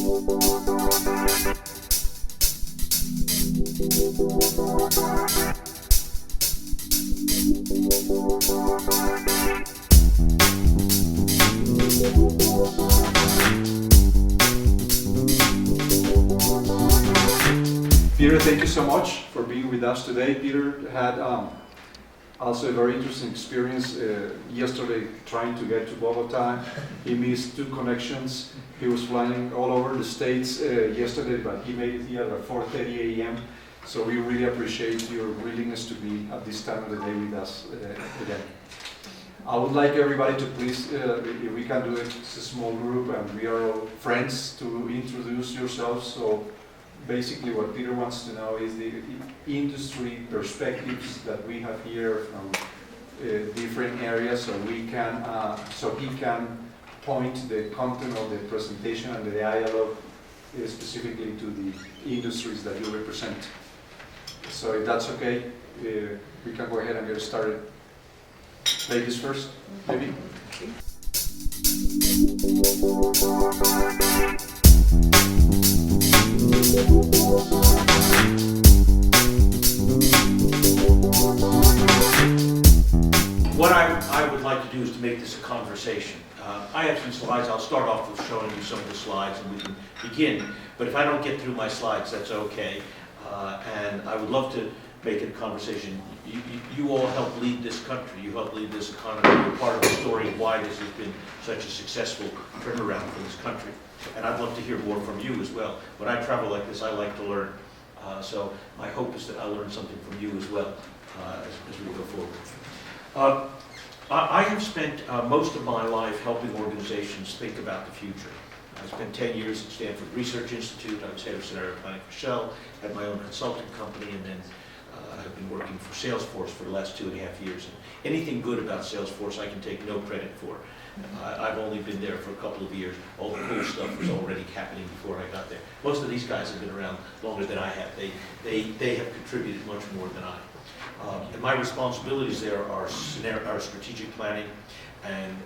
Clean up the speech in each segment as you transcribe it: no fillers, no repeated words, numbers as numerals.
Peter, thank you so much for being with us today. Peter had also a very interesting experience yesterday trying to get to Bogota. He missed 2 connections. He was flying all over the States yesterday, but he made it here at 4:30 a.m. So we really appreciate your willingness to be at this time of the day with us again. I would like everybody to please, if we can do it, it's a small group and we are all friends, to introduce yourselves. So basically what Peter wants to know is the industry perspectives that we have here from different areas, so we can, so he can point the content of the presentation and the dialogue specifically to the industries that you represent. So if that's okay, we can go ahead and get started. Ladies first, maybe. What I would like to do is to make this a conversation. I have some slides. I'll start off with showing you some of the slides and we can begin. But if I don't get through my slides, that's okay. And I would love to make it a conversation. You all help lead this country. You help lead this economy. You're part of the story of why this has been such a successful turnaround for this country. And I'd love to hear more from you as well. When I travel like this, I like to learn. So my hope is that I'll learn something from you as well as we go forward. I have spent most of my life helping organizations think about the future. I spent 10 years at Stanford Research Institute. I was head of scenario planning for Shell, had my own consulting company, and then I've been working for Salesforce for the last 2.5 years. And anything good about Salesforce I can take no credit for. I've only been there for a couple of years. All the cool stuff was already happening before I got there. Most of these guys have been around longer than I have. They have contributed much more than I. And my responsibilities there are strategic planning and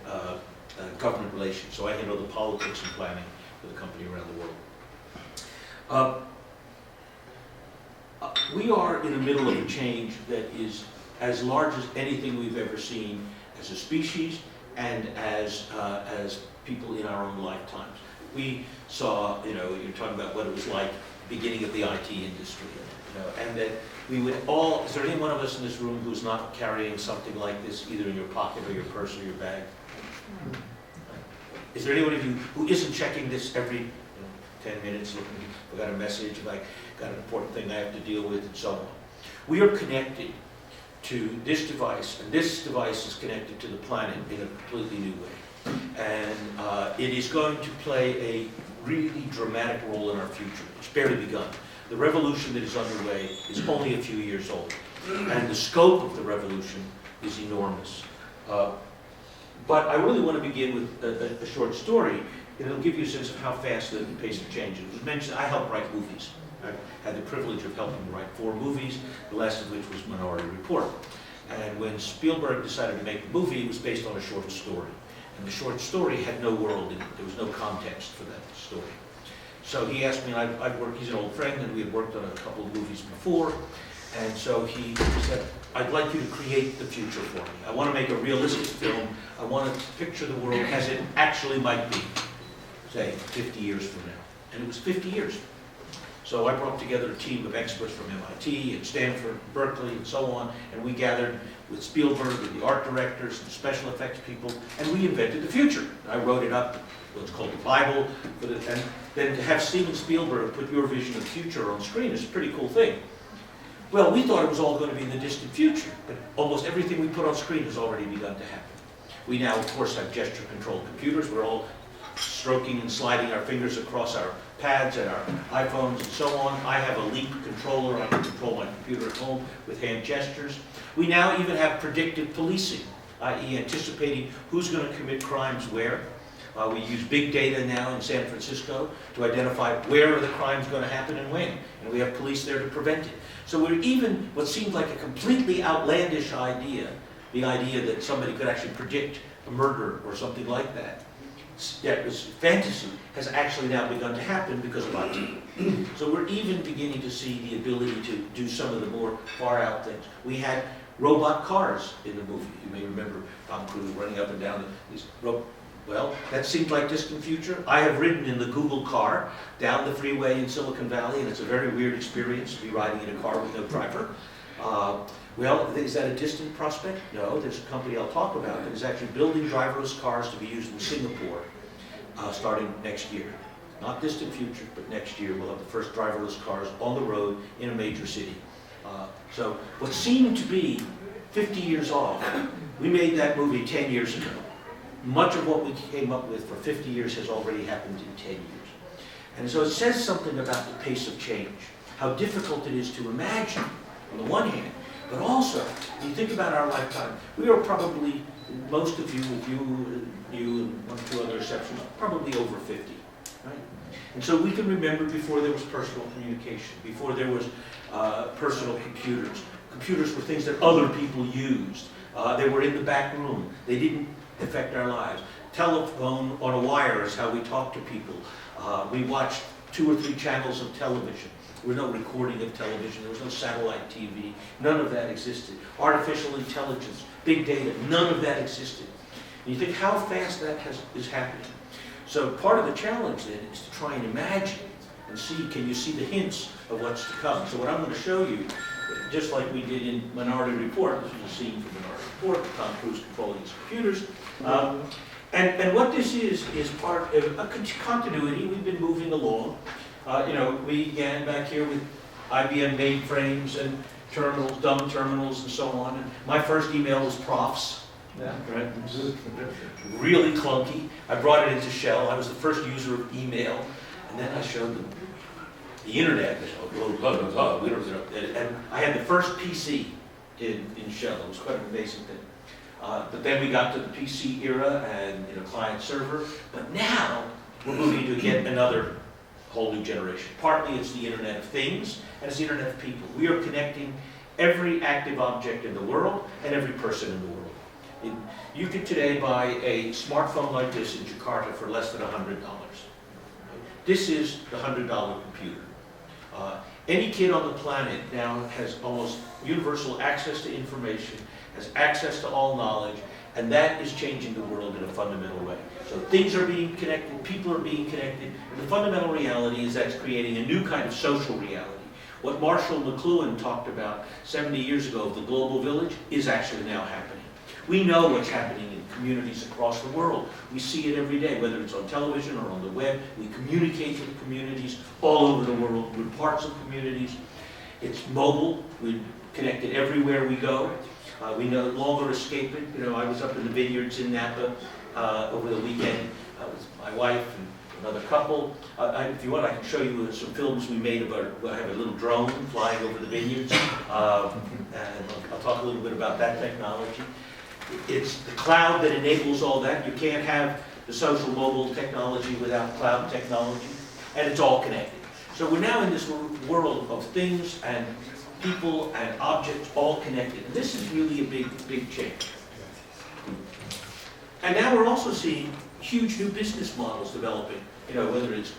government relations. So I handle the politics and planning for the company around the world. We are in the middle of a change that is as large as anything we've ever seen as a species and as people in our own lifetimes. We saw, you're talking about what it was like beginning of the IT industry, and that we would all, is there any one of us in this room who's not carrying something like this either in your pocket or your purse or your bag? Is there anyone of you who isn't checking this every 10 minutes, looking, I've got a message, if I got an important thing I have to deal with, and so on? We are connected to this device, and this device is connected to the planet in a completely new way. And it is going to play a really dramatic role in our future. It's barely begun. The revolution that is underway is only a few years old, and the scope of the revolution is enormous. But I really want to begin with a short story, and it'll give you a sense of how fast the pace of change is. It was mentioned, I help write movies. I had the privilege of helping write 4 movies, the last of which was Minority Report. And when Spielberg decided to make the movie, it was based on a short story. And the short story had no world in it. There was no context for that story. So he asked me, and I've worked, he's an old friend, and we had worked on a couple of movies before. And so he said, I'd like you to create the future for me. I want to make a realistic film. I want to picture the world as it actually might be, say, 50 years from now. And it was 50 years. So I brought together a team of experts from MIT and Stanford, Berkeley, and so on, and we gathered with Spielberg and the art directors and the special effects people, and we invented the future. I wrote it up, what's called the Bible, and then to have Steven Spielberg put your vision of the future on screen is a pretty cool thing. Well, we thought it was all going to be in the distant future, but almost everything we put on screen has already begun to happen. We now, of course, have gesture-controlled computers. We're all stroking and sliding our fingers across our pads and our iPhones and so on. I have a Leap controller. I can control my computer at home with hand gestures. We now even have predictive policing, i.e. anticipating who's going to commit crimes where. We use big data now in San Francisco to identify where are the crimes going to happen and when. And we have police there to prevent it. So we're even, what seemed like a completely outlandish idea, the idea that somebody could actually predict a murder or something like that, that was fantasy has actually now begun to happen because of IT. So we're even beginning to see the ability to do some of the more far out things. We had robot cars in the movie. You may remember Tom Cruise running up and down these well, that seems like distant future. I have ridden in the Google car down the freeway in Silicon Valley, and it's a very weird experience to be riding in a car with no driver. Well, is that a distant prospect? No, there's a company I'll talk about that is actually building driverless cars to be used in Singapore starting next year. Not distant future, but next year we'll have the first driverless cars on the road in a major city. So what seemed to be 50 years off, we made that movie 10 years ago. Much of what we came up with for 50 years has already happened in 10 years. And so it says something about the pace of change, how difficult it is to imagine, on the one hand, but also, when you think about our lifetime, we are probably, most of you, with you and one or two other exceptions, probably over 50, right? And so we can remember before there was personal communication, before there was personal computers. Computers were things that other people used. They were in the back room. They didn't affect our lives. Telephone on a wire is how we talk to people. We watched 2 or 3 channels of television. There was no recording of television. There was no satellite TV. None of that existed. Artificial intelligence, big data, none of that existed. And you think how fast that is happening. So part of the challenge then is to try and imagine and see, can you see the hints of what's to come? So what I'm going to show you, just like we did in Minority Report, this was a scene from Minority Report, Tom Cruise controlling his computers. And what this is part of a continuity. We've been moving along. We began back here with IBM mainframes and terminals, dumb terminals, and so on. And my first email was profs. Yeah. Right? Really clunky. I brought it into Shell. I was the first user of email. And then I showed them the internet. And I had the first PC in Shell. It was quite an amazing thing. But then we got to the PC era and client server. But now we're moving to yet another whole new generation. Partly it's the Internet of Things, and it's the Internet of People. We are connecting every active object in the world and every person in the world. You could today buy a smartphone like this in Jakarta for less than $100. This is the $100 computer. Any kid on the planet now has almost universal access to information, has access to all knowledge, and that is changing the world in a fundamental way. So things are being connected, people are being connected, and the fundamental reality is that's creating a new kind of social reality. What Marshall McLuhan talked about 70 years ago of the global village is actually now happening. We know what's happening in communities across the world. We see it every day, whether it's on television or on the web. We communicate with communities all over the world. We're parts of communities. It's mobile. We're connected everywhere we go. We no longer escape it. I was up in the vineyards in Napa over the weekend with my wife and another couple. If you want, I can show you some films we made about, I have a little drone flying over the vineyards. And I'll talk a little bit about that technology. It's the cloud that enables all that. You can't have the social mobile technology without cloud technology. And it's all connected. So we're now in this world of things and people and objects all connected. And this is really a big change. And now we're also seeing huge new business models developing, whether it's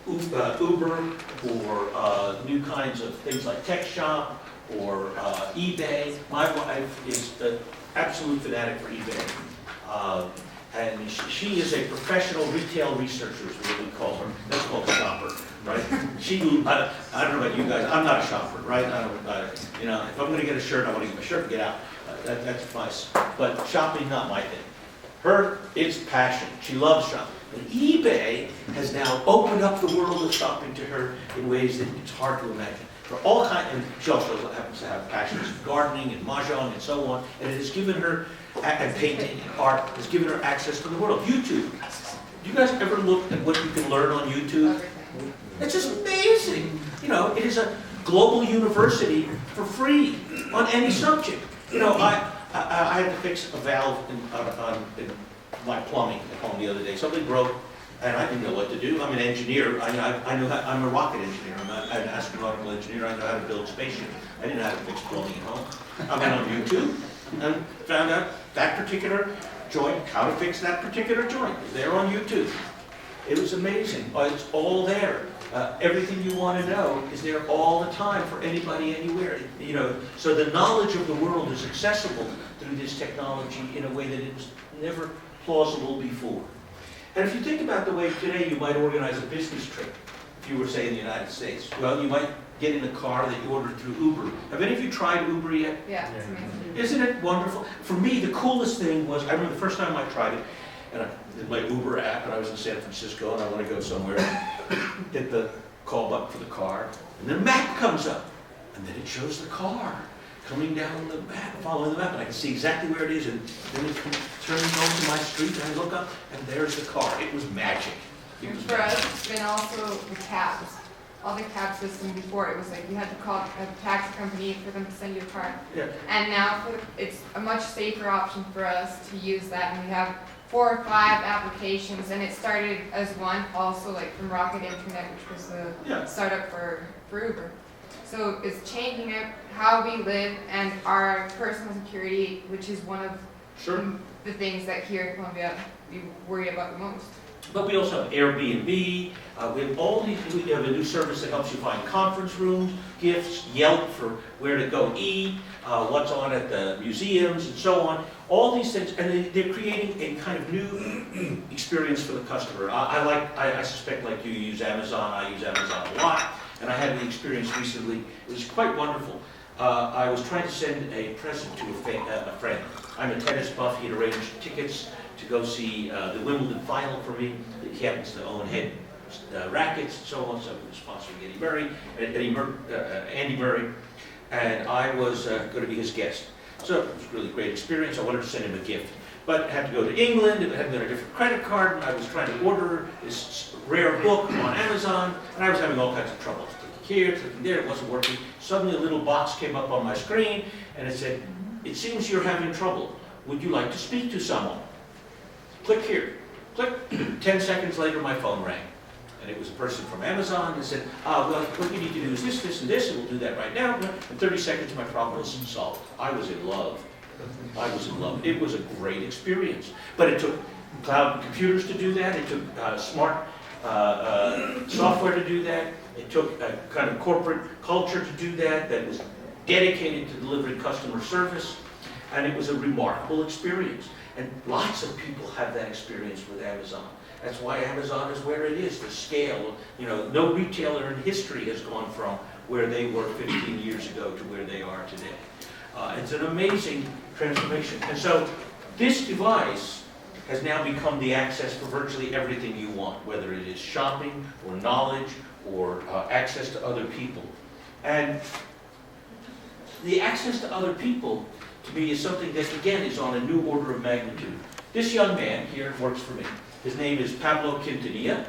Uber or new kinds of things like Tech Shop or eBay. My wife is an absolute fanatic for eBay. And she is a professional retail researcher, is what we call her. That's called a shopper, right? I don't know about you guys, I'm not a shopper, right? If I'm going to get a shirt, I want to get my shirt and get out. That's nice. But shopping, not my thing. It's passion. She loves shopping. And eBay has now opened up the world of shopping to her in ways that it's hard to imagine. For all kinds, and she also happens to have passions for gardening and mahjong and so on, and it has given her, and painting and art, has given her access to the world. YouTube. Do you guys ever look at what you can learn on YouTube? It's just amazing. It is a global university for free on any subject. I had to fix a valve in my plumbing at home the other day. Something broke, and I didn't know what to do. I'm an engineer. I'm a rocket engineer. I'm an astronautical engineer. I know how to build spaceships. I didn't know how to fix plumbing at home. I went on YouTube and found out that particular joint, how to fix that particular joint. It's there on YouTube. It was amazing. It's all there. Everything you want to know is there all the time for anybody, anywhere. You know, so the knowledge of the world is accessible through this technology in a way that it was never plausible before. And if you think about the way today you might organize a business trip, if you were, say, in the United States, well, you might get in a car that you ordered through Uber. Have any of you tried Uber yet? Yeah, it's amazing. Isn't it wonderful? For me, the coolest thing was, I remember the first time I tried it, and I did my Uber app, and I was in San Francisco, and I want to go somewhere, hit the call button for the car, and then a map comes up, and then it shows the car coming down the map, following the map, and I can see exactly where it is, and then it turns onto my street, and I look up, and there's the car. It was magic. It was For magic. us, it's been also the cabs. All the cab system before, it was like you had to call a taxi company for them to send you a car. Yeah. And now it's a much safer option for us to use that, and we have 4 or 5 applications, and it started as one, also like from Rocket Internet, which was the startup for Uber. So it's changing it, how we live and our personal security, which is one of the things that here in Colombia we worry about the most. But we also have Airbnb, we have all these, we have a new service that helps you find conference rooms, gifts, Yelp for where to go eat, what's on at the museums and so on. All these things, and they're creating a kind of new experience for the customer. I suspect like you use Amazon, I use Amazon a lot, and I had the experience recently. It was quite wonderful. I was trying to send a present to a friend. I'm a tennis buff, he'd arranged tickets to go see the Wimbledon final for me. He happens to own Head Rackets and so on, so he was sponsoring Andy Murray, and I was going to be his guest. So it was a really great experience. I wanted to send him a gift, but I had to go to England, it had to go to a different credit card, and I was trying to order this rare book on Amazon, and I was having all kinds of trouble. Clicking here, clicking there, it wasn't working. Suddenly a little box came up on my screen, and it said, "It seems you're having trouble. Would you like to speak to someone?" Click here. Click. 10 seconds later, my phone rang. And it was a person from Amazon that said, well, what you need to do is this, this, and this, and we'll do that right now. In 30 seconds, my problem was solved. I was in love. I was in love. It was a great experience. But it took cloud computers to do that. It took smart software to do that. It took a kind of corporate culture to do that was dedicated to delivering customer service. And it was a remarkable experience. And lots of people have that experience with Amazon. That's why Amazon is where it is, the scale. You know, no retailer in history has gone from where they were 15 years ago to where they are today. It's an amazing transformation. And so this device has now become the access for virtually everything you want, whether it is shopping or knowledge or access to other people. And the access to other people, to me, is something that, again, is on a new order of magnitude. This young man here works for me. His name is Pablo Quintanilla.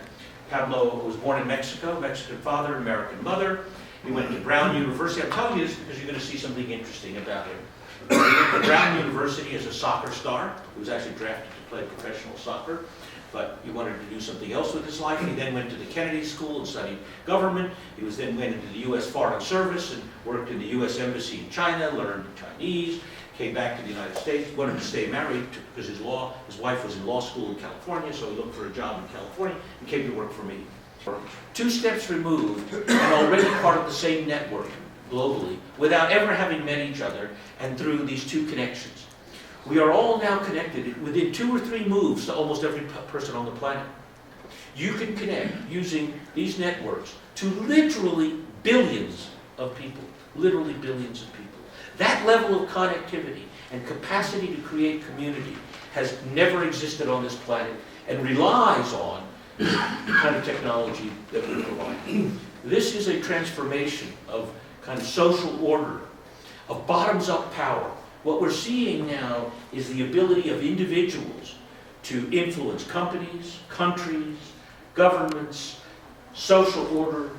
Pablo was born in Mexico, Mexican father, American mother. He went to Brown University. I'm telling you this because you're going to see something interesting about him. He went to Brown University as a soccer star. He was actually drafted to play professional soccer, but he wanted to do something else with his life. He then went to the Kennedy School and studied government. He then went into the U.S. Foreign Service and worked in the U.S. Embassy in China, learned Chinese, came back to the United States, wanted to stay married because his wife was in law school in California, so he looked for a job in California and came to work for me. 2 steps removed and already part of the same network globally without ever having met each other and through these 2 connections. We are all now connected within 2 or 3 moves to almost every person on the planet. You can connect using these networks to literally billions of people, literally billions of people. That level of connectivity and capacity to create community has never existed on this planet and relies on the kind of technology that we provide. This is a transformation of kind of social order, of bottoms-up power. What we're seeing now is the ability of individuals to influence companies, countries, governments, social order,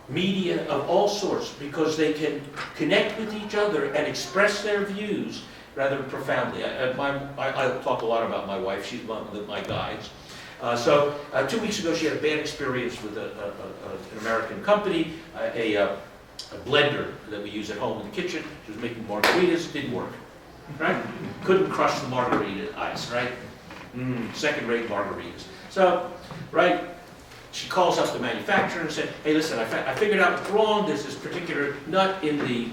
media of all sorts, because they can connect with each other and express their views rather profoundly. I talk a lot about my wife. She's one of my guides. 2 weeks ago, she had a bad experience with an American company, a blender that we use at home in the kitchen. She was making margaritas, didn't work, right? Couldn't crush the margarita ice, right? second-rate margaritas. So, right, she calls up the manufacturer and said, hey, listen, I figured out what's wrong. There's this particular nut in the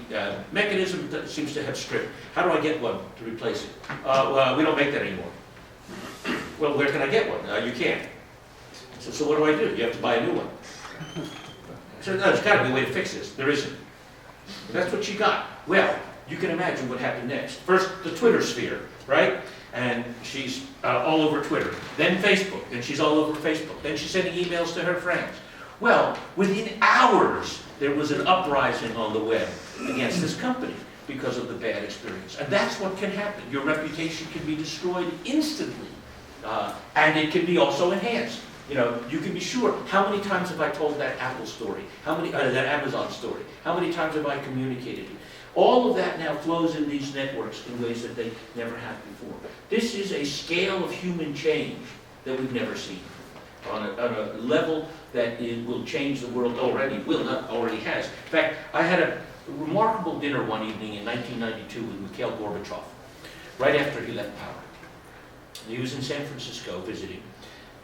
mechanism that seems to have stripped. How do I get one to replace it? Well, we don't make that anymore. Well, where can I get one? You can't. So what do? You have to buy a new one. So no, there's got to be a way to fix this. There isn't. That's what she got. Well, you can imagine what happened next. First, the Twitter sphere, right? And she's all over Twitter. Then Facebook, and she's all over Facebook. Then she's sending emails to her friends. Well, within hours, there was an uprising on the web against this company because of the bad experience. And that's what can happen. Your reputation can be destroyed instantly. And it can be also enhanced. You know, you can be sure, how many times have I told that Apple story? That Amazon story? How many times have I communicated it? All of that now flows in these networks in ways that they never have before. This is a scale of human change that we've never seen. On a level that it will change the world already, already has. In fact, I had a remarkable dinner one evening in 1992 with Mikhail Gorbachev, right after he left power. He was in San Francisco visiting.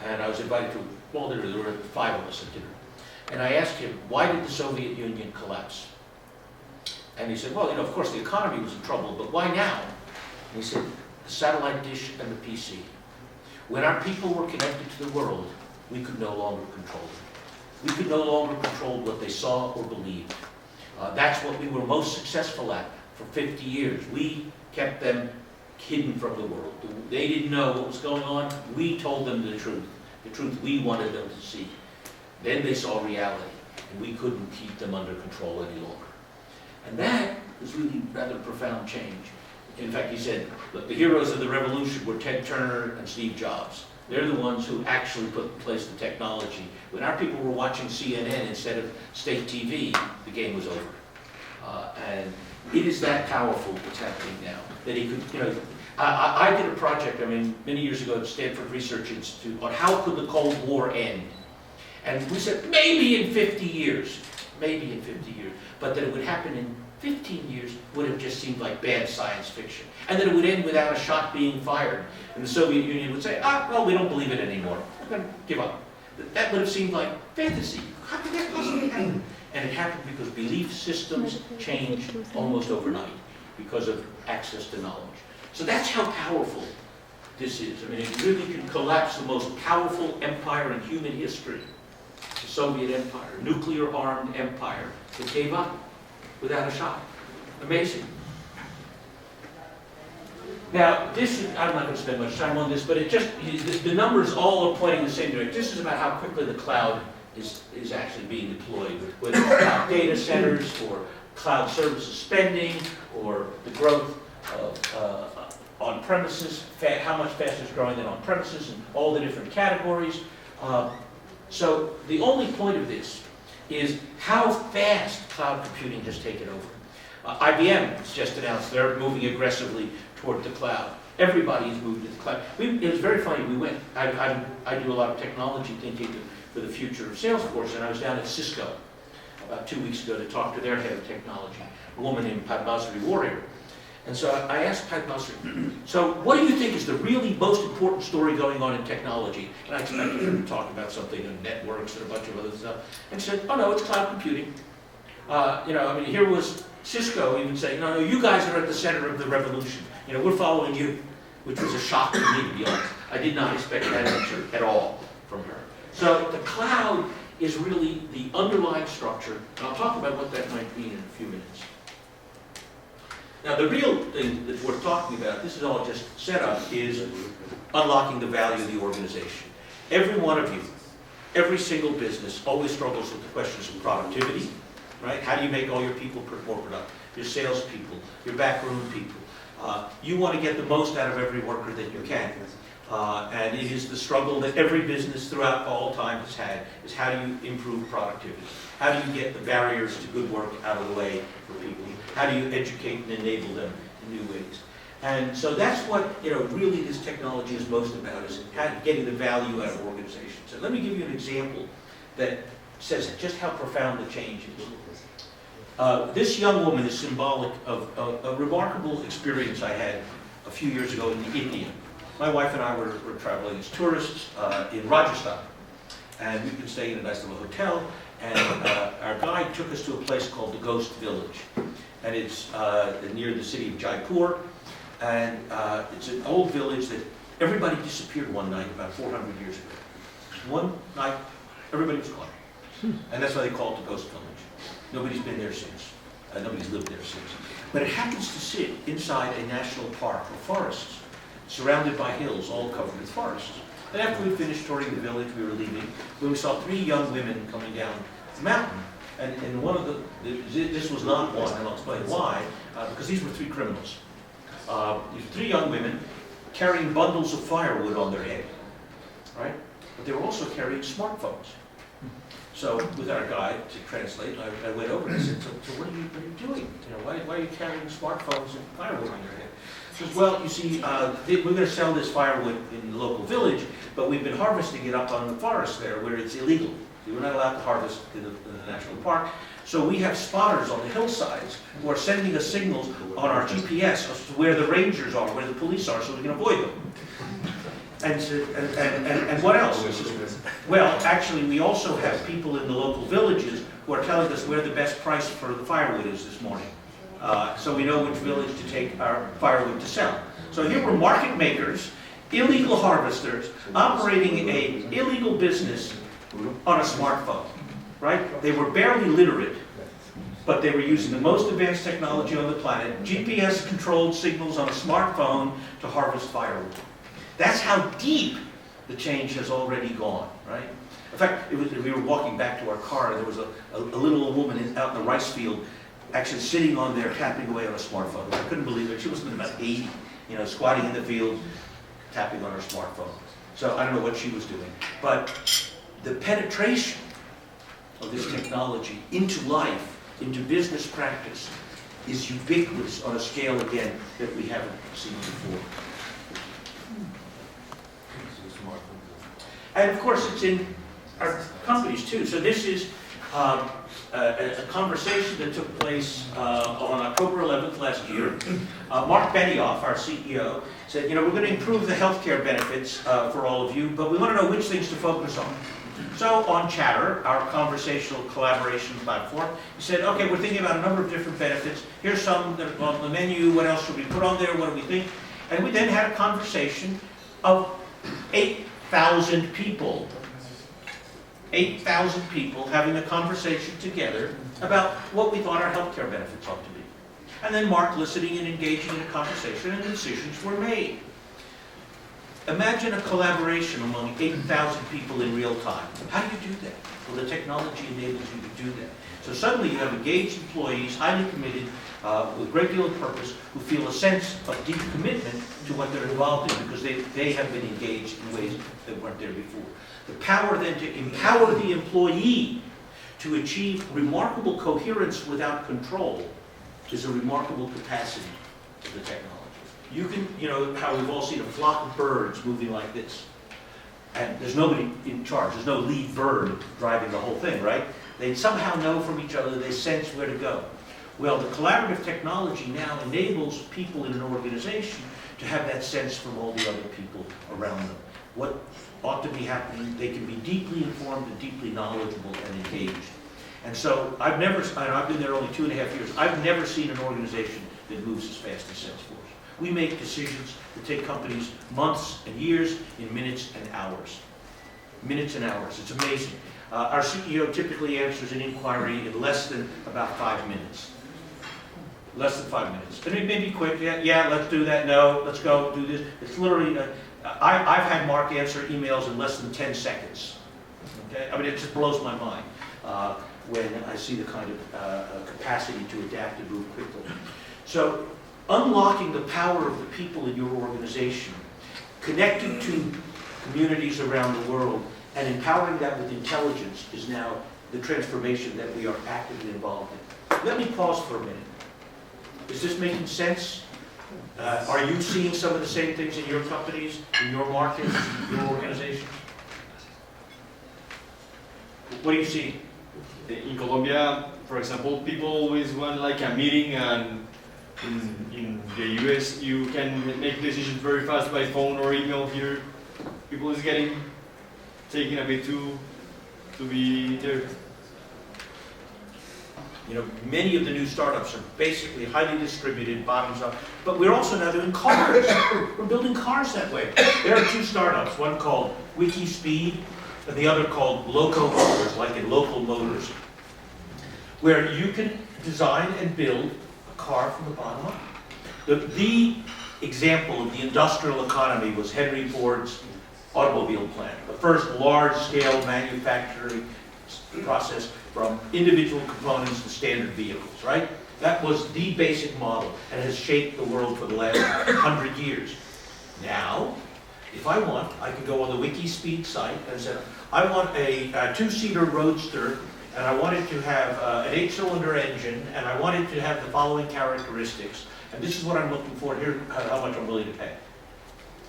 And I was invited to a small dinner. There were 5 of us at dinner. And I asked him, why did the Soviet Union collapse? And he said, well, you know, of course the economy was in trouble, but why now? And he said, the satellite dish and the PC. When our people were connected to the world, we could no longer control them. We could no longer control what they saw or believed. That's what we were most successful at for 50 years. We kept them hidden from the world. They didn't know what was going on. We told them the truth we wanted them to see. Then they saw reality, and we couldn't keep them under control any longer. And that was really rather profound change. In fact, he said, look, the heroes of the revolution were Ted Turner and Steve Jobs. They're the ones who actually put in place the technology. When our people were watching CNN instead of state TV, the game was over. And it is that powerful what's happening now. That he could, you know, I did a project, many years ago at Stanford Research Institute on how could the Cold War end. And we said, maybe in 50 years, but that it would happen in 15 years would have just seemed like bad science fiction. And that it would end without a shot being fired. And the Soviet Union would say, well, we don't believe it anymore. We're going to give up. That would have seemed like fantasy. How could that possibly happen? And it happened because belief systems changed almost overnight because of access to knowledge. So that's how powerful this is. It really can collapse the most powerful empire in human history. The Soviet Empire, nuclear-armed empire that gave up without a shot. Amazing. Now, I'm not going to spend much time on this, but the numbers all are pointing the same direction. This is about how quickly the cloud is actually being deployed, whether it's cloud data centers or cloud services spending or the growth of on-premises, how much faster it's growing than on-premises and all the different categories. So the only point of this is how fast cloud computing has taken over. IBM has just announced they're moving aggressively toward the cloud. Everybody's moved to the cloud. It was very funny. I do a lot of technology thinking for the future of Salesforce, and I was down at Cisco about 2 weeks ago to talk to their head of technology, a woman named Padmasri Warrior. And so I asked Padmasri, so what do you think is the really most important story going on in technology? And I expected her to talk about something in networks and a bunch of other stuff. And she said, oh no, it's cloud computing. Here was Cisco even saying, no, you guys are at the center of the revolution. We're following you, which was a shock to me, to be honest. I did not expect that answer at all from her. So the cloud is really the underlying structure, and I'll talk about what that might mean in a few minutes. Now, the real thing that we're talking about, this is all just set up, is unlocking the value of the organization. Every one of you, every single business always struggles with the questions of productivity, right? How do you make all your people more productive? Your salespeople, your backroom people. You want to get the most out of every worker that you can. And it is the struggle that every business throughout all time has had, is how do you improve productivity? How do you get the barriers to good work out of the way for people? How do you educate and enable them in new ways? And so that's what really this technology is most about, is getting the value out of organizations. And let me give you an example that says just how profound the change is. This young woman is symbolic of a remarkable experience I had a few years ago in India. My wife and I were traveling as tourists in Rajasthan, and we've been staying in a nice little hotel, and our guide took us to a place called the Ghost Village, and it's near the city of Jaipur, and it's an old village that everybody disappeared one night about 400 years ago. One night, everybody was gone, and that's why they call it the Ghost Village. Nobody's been there since. Nobody's lived there since. But it happens to sit inside a national park of forests, surrounded by hills, all covered with forests. And after we finished touring the village, we were leaving, when we saw 3 young women coming down the mountain. And one of this was not one, and I'll explain why, because these were 3 criminals. These 3 young women carrying bundles of firewood on their head, right? But they were also carrying smartphones. So with our guide to translate, I went over and I said, so what are you doing? You know, why are you carrying smartphones and firewood on your head? He says, well, you see, we're going to sell this firewood in the local village, but we've been harvesting it up on the forest there where it's illegal. We're not allowed to harvest in the national park. So we have spotters on the hillsides who are sending us signals on our GPS as to where the rangers are, where the police are, so we can avoid them. And what else? Well, actually, we also have people in the local villages who are telling us where the best price for the firewood is this morning. So we know which village to take our firewood to sell. So here were market makers, illegal harvesters, operating an illegal business on a smartphone, right? They were barely literate, but they were using the most advanced technology on the planet, GPS-controlled signals on a smartphone to harvest firewood. That's how deep the change has already gone, right? In fact, we were walking back to our car, and there was a little old woman out in the rice field actually sitting on there tapping away on a smartphone. I couldn't believe it. She was about 80, you know, squatting in the field, tapping on her smartphone. So I don't know what she was doing. But the penetration of this technology into life, into business practice, is ubiquitous on a scale, again, that we haven't seen before. And of course, it's in our companies too. So this is a conversation that took place on October 11th last year. Mark Benioff, our CEO, said, you know, we're going to improve the healthcare benefits for all of you, but we want to know which things to focus on. So on Chatter, our conversational collaboration platform, he said, okay, we're thinking about a number of different benefits. Here's some that are on the menu. What else should we put on there? What do we think? And we then had a conversation of 8,000 people. 8,000 people having a conversation together about what we thought our healthcare benefits ought to be. And then Mark listening and engaging in a conversation, and decisions were made. Imagine a collaboration among 8,000 people in real time. How do you do that? Well, the technology enables you to do that. So suddenly you have engaged employees, highly committed, with a great deal of purpose, who feel a sense of deep commitment to what they're involved in because they have been engaged in ways that weren't there before. The power then to empower the employee to achieve remarkable coherence without control is a remarkable capacity of the technology. You can, you know, how we've all seen a flock of birds moving like this. And there's nobody in charge. There's no lead bird driving the whole thing, right? They somehow know from each other, they sense where to go. Well, the collaborative technology now enables people in an organization to have that sense from all the other people around them. What ought to be happening, they can be deeply informed and deeply knowledgeable and engaged. And so I've been there only 2.5 years, I've never seen an organization that moves as fast as Salesforce. We make decisions that take companies months and years in minutes and hours. Minutes and hours, it's amazing. Our CEO typically answers an inquiry in less than about 5 minutes. Less than 5 minutes. And it may be quick, yeah, let's do that, no, let's go, do this. It's literally, I've had Mark answer emails in less than 10 seconds. Okay? I mean, it just blows my mind when I see the kind of capacity to adapt and move quickly. So, unlocking the power of the people in your organization, connecting to communities around the world, and empowering that with intelligence is now the transformation that we are actively involved in. Let me pause for a minute. Is this making sense? Are you seeing some of the same things in your companies, in your markets, your organizations? What do you see? In Colombia, for example, people always want like a meeting and in the US, you can make decisions very fast by phone or email. Here, people is taking a bit to be there. You know, many of the new startups are basically highly distributed, bottoms up, but we're also now doing cars. We're building cars that way. There are two startups, one called WikiSpeed and the other called Loco Motors, like in Local Motors, where you can design and build a car from the bottom up. The example of the industrial economy was Henry Ford's automobile plant, the first large-scale manufacturing process from individual components to standard vehicles, right? That was the basic model and has shaped the world for the last 100 years. Now, if I want, I can go on the WikiSpeed site and say, I want a two-seater roadster, and I want it to have an 8-cylinder engine, and I want it to have the following characteristics, and this is what I'm looking for, here how much I'm willing to pay.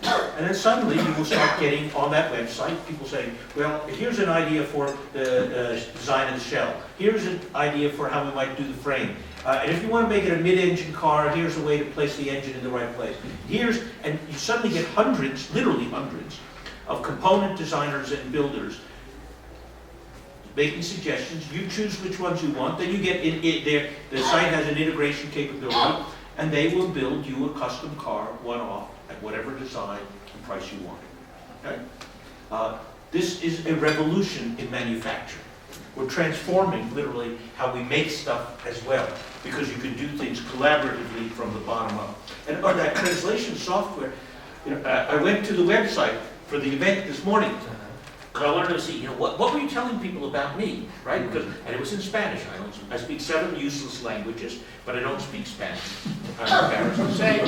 And then suddenly you will start getting on that website, people saying, well, here's an idea for the design of the shell. Here's an idea for how we might do the frame. And if you want to make it a mid-engine car, here's a way to place the engine in the right place. And you suddenly get hundreds, literally hundreds, of component designers and builders making suggestions. You choose which ones you want, then you get the site has an integration capability, and they will build you a custom car, one-off, at whatever design and price you want. Okay? This is a revolution in manufacturing. We're transforming, literally, how we make stuff as well, because you can do things collaboratively from the bottom up. And on that translation software, you know, I went to the website for the event this morning. I wanted to see, you know, what were you telling people about me, right? And it was in Spanish. I speak 7 useless languages, but I don't speak Spanish. I'm embarrassed to say.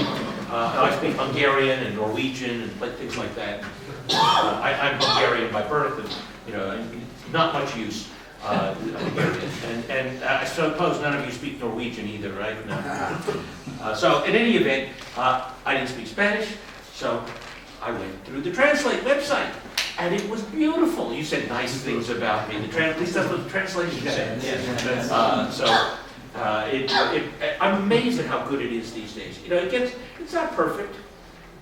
I speak Hungarian and Norwegian and things like that. I'm Hungarian by birth, and you know, not much use. Hungarian. And I suppose none of you speak Norwegian either, right? No. So in any event, I didn't speak Spanish, so I went through the Translate website. And it was beautiful. You said nice things about me. At least that's what the translation said. Yes. I'm amazed at how good it is these days. You know, it's not perfect,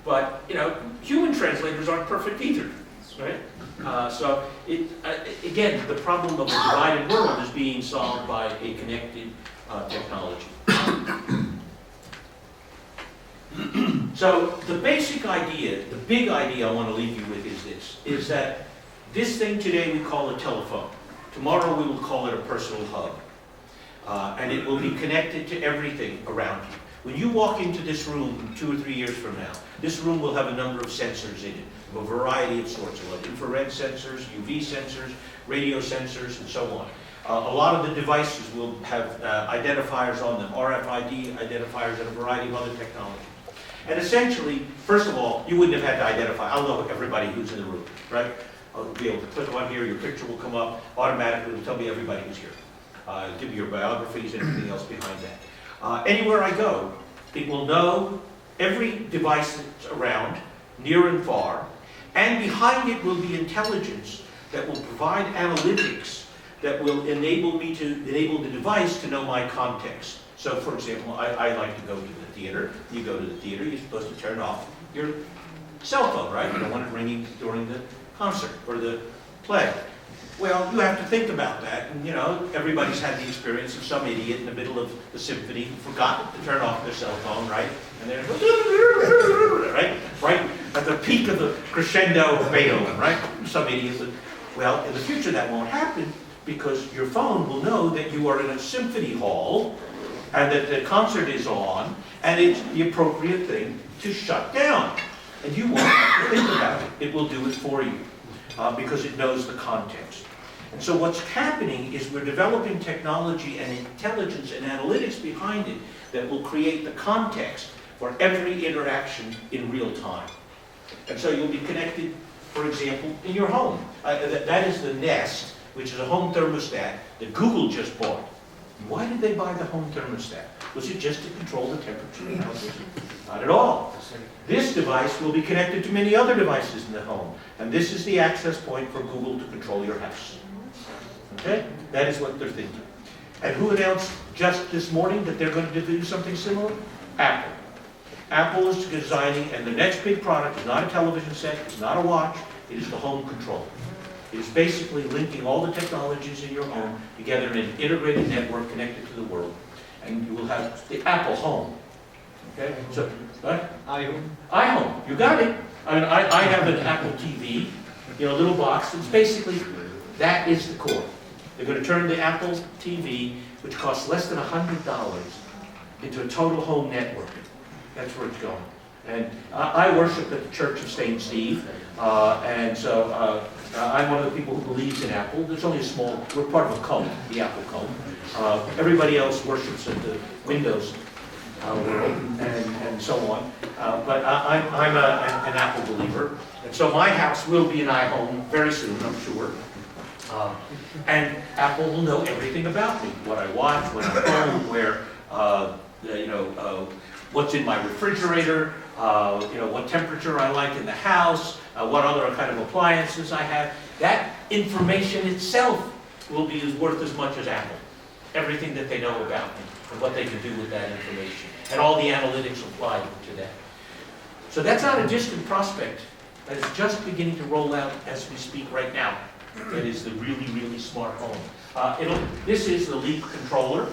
but you know, human translators aren't perfect either, right? Again, the problem of the divided world is being solved by a connected technology. So the basic idea, the big idea I want to leave you with is this, is that this thing today we call a telephone. Tomorrow we will call it a personal hub. And it will be connected to everything around you. When you walk into this room 2 or 3 years from now, this room will have a number of sensors in it, of a variety of sorts, like infrared sensors, UV sensors, radio sensors, and so on. A lot of the devices will have identifiers on them, RFID identifiers, and a variety of other technologies. And essentially, first of all, you wouldn't have had to identify. I'll know everybody who's in the room, right? I'll be able to click on here, your picture will come up, automatically it'll tell me everybody who's here. Give me your biographies and everything else behind that. Anywhere I go, it will know every device that's around, near and far, and behind it will be intelligence that will provide analytics that will enable the device to know my context. So, for example, I like to go to the theater. You go to the theater, you're supposed to turn off your cell phone, right? You don't want it ringing during the concert or the play. Well, you have to think about that, and you know, everybody's had the experience of some idiot in the middle of the symphony who forgot to turn off their cell phone, right? And they're right at the peak of the crescendo of Beethoven, right? Some idiot would. Well, in the future that won't happen because your phone will know that you are in a symphony hall and that the concert is on, and it's the appropriate thing to shut down. And you won't have to think about it. It will do it for you because it knows the context. And so what's happening is we're developing technology and intelligence and analytics behind it that will create the context for every interaction in real time. And so you'll be connected, for example, in your home. That is the Nest, which is a home thermostat that Google just bought. Why did they buy the home thermostat? Was it just to control the temperature in the house? Not at all. This device will be connected to many other devices in the home. And this is the access point for Google to control your house. Okay? That is what they're thinking. And who announced just this morning that they're going to do something similar? Apple. Apple is designing, and the next big product is not a television set, it's not a watch, it is the home control. It is basically linking all the technologies in your home together in an integrated network connected to the world. And you will have the Apple Home. Okay, so, what? iHome, you got it. I mean, I have an Apple TV, you know, a little box. It's basically, that is the core. They're going to turn the Apple TV, which costs less than $100, into a total home network. That's where it's going. And I worship at the Church of St. Steve, and so I'm one of the people who believes in Apple. There's only a small, we're part of a cult, the Apple cult. Everybody else worships at the Windows world and so on. But I'm an Apple believer. And so my house will be an iHome very soon, I'm sure. And Apple will know everything about me, what I watch, when I'm home, where, what's in my refrigerator, what temperature I like in the house, what other kind of appliances I have. That information itself will be worth as much as Apple. Everything that they know about me and what they can do with that information. And all the analytics applied to that. So that's not a distant prospect. That is just beginning to roll out as we speak right now. That is the really, really smart home. This is the Leap controller.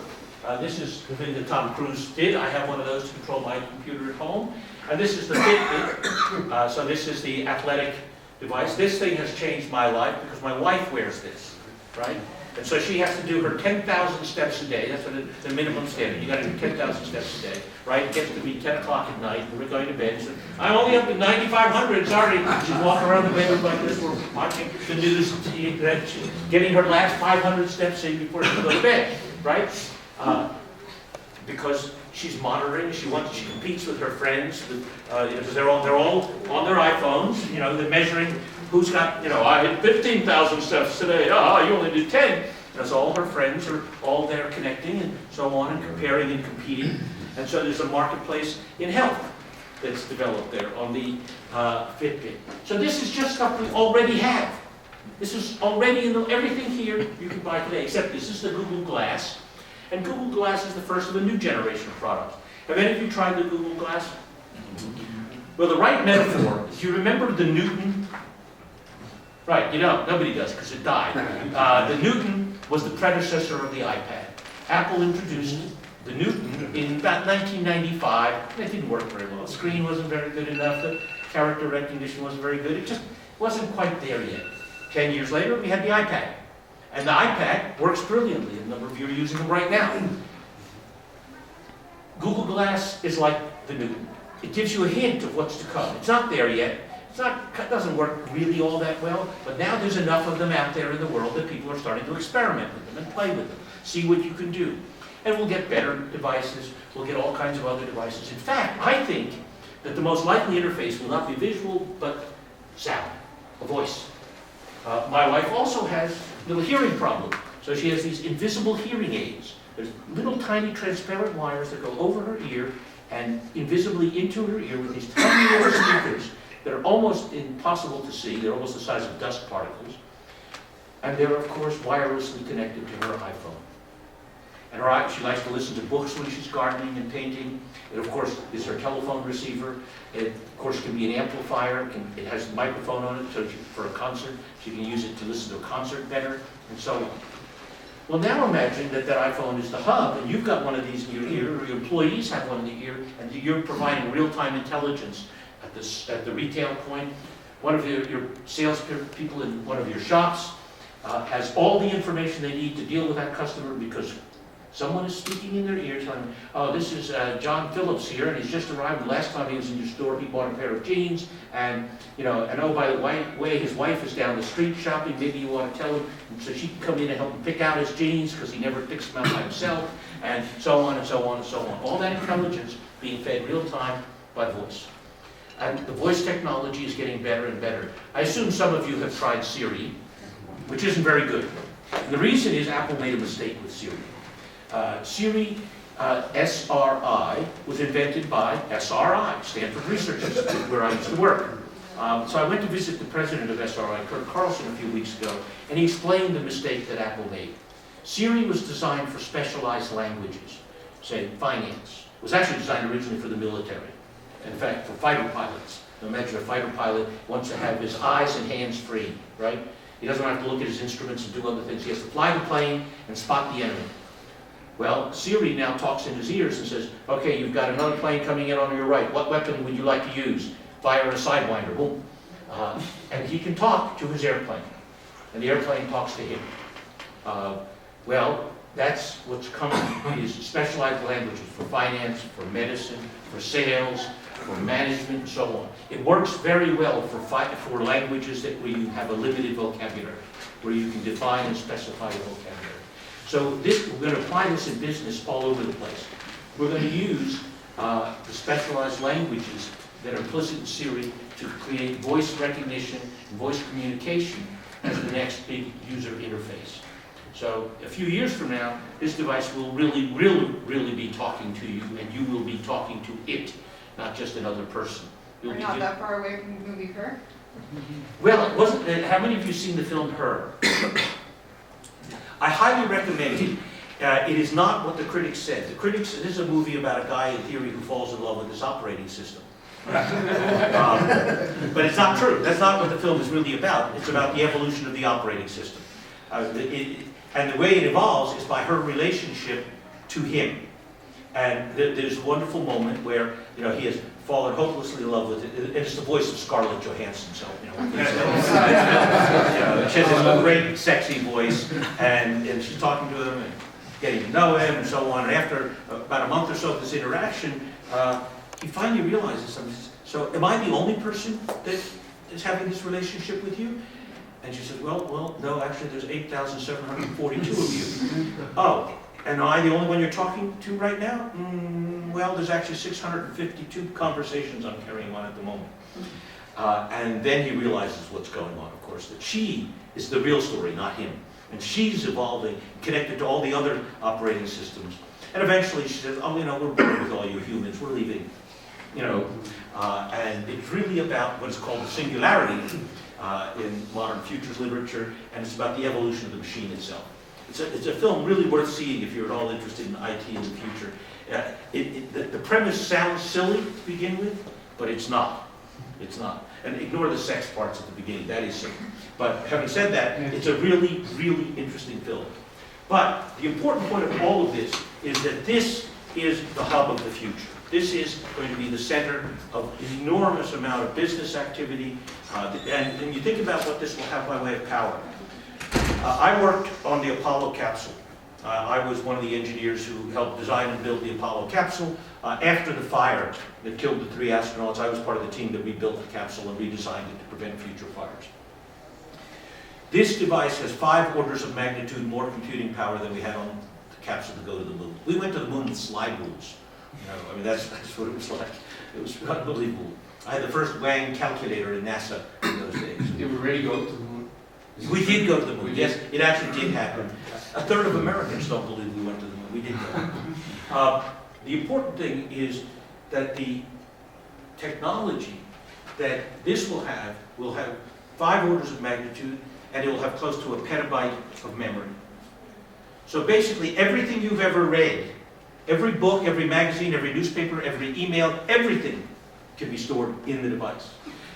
This is the thing that Tom Cruise did. I have one of those to control my computer at home. And this is the Fitbit. So this is the athletic device. This thing has changed my life because my wife wears this, right? And so she has to do her 10,000 steps a day. That's the minimum standard. You got to do 10,000 steps a day, right? It gets to be 10 o'clock at night. We're going to bed. So I'm only up to 9,500. Sorry. She's walking around the bedroom like this. We're watching the news. She's getting her last 500 steps in before she goes to bed, right? Because she's monitoring. She competes with her friends because they're all on their iPhones. You know, they're measuring. Who's got, I hit 15,000 steps today. You only did 10. And so all her friends are all there connecting and so on and comparing and competing. And so there's a marketplace in health that's developed there on the Fitbit. So this is just stuff we already have. This is already in everything here you can buy today, except this is the Google Glass. And Google Glass is the first of a new generation of products. Have any of you tried the Google Glass? Well, the right metaphor is, you remember the Newton? Right, nobody does because it died. The Newton was the predecessor of the iPad. Apple introduced the Newton in about 1995. It didn't work very well. The screen wasn't very good enough. The character recognition wasn't very good. It just wasn't quite there yet. 10 years later, we had the iPad. And the iPad works brilliantly. A number of you are using them right now. Google Glass is like the Newton. It gives you a hint of what's to come. It's not there yet. It doesn't work really all that well, but now there's enough of them out there in the world that people are starting to experiment with them and play with them, see what you can do. And we'll get better devices, we'll get all kinds of other devices. In fact, I think that the most likely interface will not be visual, but sound, a voice. My wife also has a little hearing problem, so she has these invisible hearing aids. There's little tiny transparent wires that go over her ear and invisibly into her ear with these tiny little speakers that are almost impossible to see. They're almost the size of dust particles. And they're, of course, wirelessly connected to her iPhone. And she likes to listen to books when she's gardening and painting. It, of course, is her telephone receiver. It, of course, can be an amplifier. It has a microphone on it, so for a concert, she can use it to listen to a concert better, and so on. Well, now imagine that iPhone is the hub, and you've got one of these in your ear, or your employees have one in the ear, and you're providing real-time intelligence at the retail point. One of your sales people in one of your shops has all the information they need to deal with that customer because someone is speaking in their ear telling them, oh, this is John Phillips here, and he's just arrived. The last time he was in your store, he bought a pair of jeans, and oh, by the way, his wife is down the street shopping. Maybe you want to tell him, so she can come in and help him pick out his jeans because he never picks them out by himself, and so on and so on and so on. All that intelligence being fed real time by voice. And the voice technology is getting better and better. I assume some of you have tried Siri, which isn't very good. And the reason is Apple made a mistake with Siri. Siri, SRI, was invented by SRI, Stanford Research Institute, where I used to work. So I went to visit the president of SRI, Kurt Carlson, a few weeks ago, and he explained the mistake that Apple made. Siri was designed for specialized languages, say finance, was actually designed originally for the military. In fact, for fighter pilots. Now imagine a fighter pilot wants to have his eyes and hands free, right? He doesn't have to look at his instruments and do other things. He has to fly the plane and spot the enemy. Well, Siri now talks in his ears and says, okay, you've got another plane coming in on your right. What weapon would you like to use? Fire a Sidewinder, boom. And he can talk to his airplane. And the airplane talks to him. Well, that's what's coming, is specialized languages for finance, for medicine, for sales, for management, and so on. It works very well for languages where you have a limited vocabulary, where you can define and specify the vocabulary. So we're going to apply this in business all over the place. We're going to use the specialized languages that are implicit in Siri to create voice recognition and voice communication as the next big user interface. So a few years from now, this device will really be talking to you, and you will be talking to it, not just another person. We're not that far away from the movie Her. Well, it wasn't. How many of you have seen the film Her? I highly recommend it. It is not what the critics said. The critics, this is a movie about a guy in theory who falls in love with his operating system. But it's not true. That's not what the film is really about. It's about the evolution of the operating system. And the way it evolves is by her relationship to him. And there's a wonderful moment where, he has fallen hopelessly in love with it. And it's the voice of Scarlett Johansson. So, she has this great, sexy voice, and she's talking to him and getting to know him and so on. And after about a month or so of this interaction, he finally realizes something. So, am I the only person that is having this relationship with you? And she says, well, no, actually there's 8,742 of you. Oh, and am I the only one you're talking to right now? Well, there's actually 652 conversations I'm carrying on at the moment. And then he realizes what's going on, of course, that she is the real story, not him. And she's evolving, connected to all the other operating systems. And eventually she says, oh, we're bored with all you humans, we're leaving. And it's really about what is called the singularity in modern futures literature, and it's about the evolution of the machine itself. It's a film really worth seeing if you're at all interested in IT in the future. The premise sounds silly to begin with, but it's not. It's not. And ignore the sex parts at the beginning, that is silly. But having said that, it's a really, really interesting film. But the important point of all of this is that this is the hub of the future. This is going to be the center of an enormous amount of business activity. And you think about what this will have by way of power. I worked on the Apollo capsule. I was one of the engineers who helped design and build the Apollo capsule. After the fire that killed the 3 astronauts, I was part of the team that rebuilt the capsule and redesigned it to prevent future fires. This device has 5 orders of magnitude more computing power than we had on the capsule to go to the moon. We went to the moon with slide rules. That's what it was like. It was unbelievable. I had the first Wang calculator in NASA in those days. Did we really go to the moon? We did go to the moon, yes, it actually did happen. A third of Americans don't believe we went to the moon. We did go. The important thing is that the technology that this will have 5 orders of magnitude, and it will have close to a petabyte of memory. So basically everything you've ever read, every book, every magazine, every newspaper, every email, everything can be stored in the device.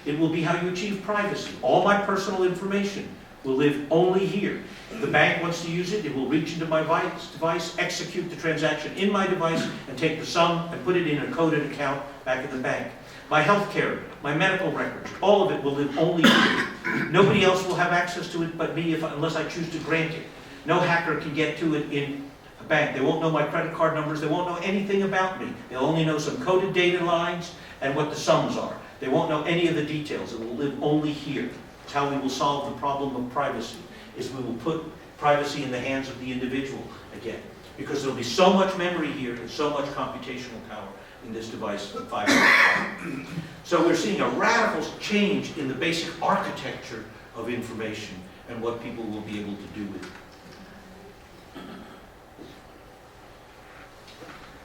It will be how you achieve privacy. All my personal information will live only here. If the bank wants to use it, it will reach into my device, execute the transaction in my device, and take the sum and put it in a coded account back at the bank. My health care, my medical records, all of it will live only here. Nobody else will have access to it but me unless I choose to grant it. No hacker can get to it in a bank. They won't know my credit card numbers. They won't know anything about me. They'll only know some coded data lines and what the sums are. They won't know any of the details. It will live only here. It's how we will solve the problem of privacy, is we will put privacy in the hands of the individual again. Because there will be so much memory here and so much computational power in this device with 500. So we're seeing a radical change in the basic architecture of information and what people will be able to do with it.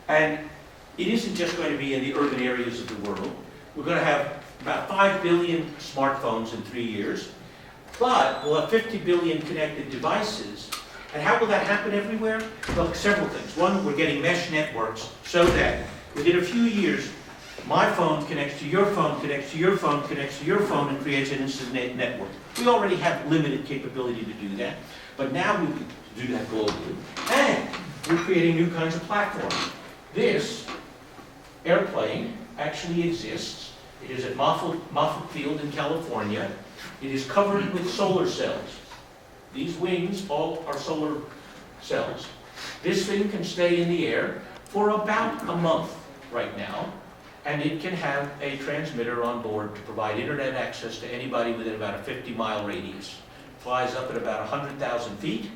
And it isn't just going to be in the urban areas of the world. We're going to have about 5 billion smartphones in 3 years, but we'll have 50 billion connected devices. And how will that happen everywhere? Well, several things. One, we're getting mesh networks so that Within a few years, my phone connects to your phone, connects to your phone, connects to your phone, and creates an instant network. We already have limited capability to do that, but now we can do that globally. And we're creating new kinds of platforms. This airplane actually exists. It is at Moffett Field in California. It is covered with solar cells. These wings all are solar cells. This thing can stay in the air for about a month right now, and it can have a transmitter on board to provide internet access to anybody within about a 50-mile radius. Flies up at about 100,000 feet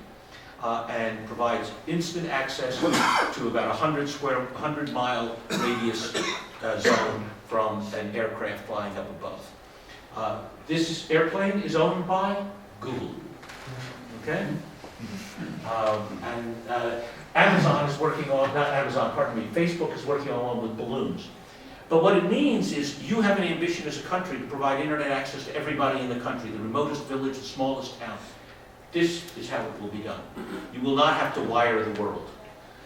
and provides instant access to about a 100-mile radius zone from an aircraft flying up above. This airplane is owned by Google. Okay? Amazon is working on, not Amazon, pardon me, Facebook is working on one with balloons. But what it means is you have an ambition as a country to provide internet access to everybody in the country, the remotest village, the smallest town. This is how it will be done. You will not have to wire the world.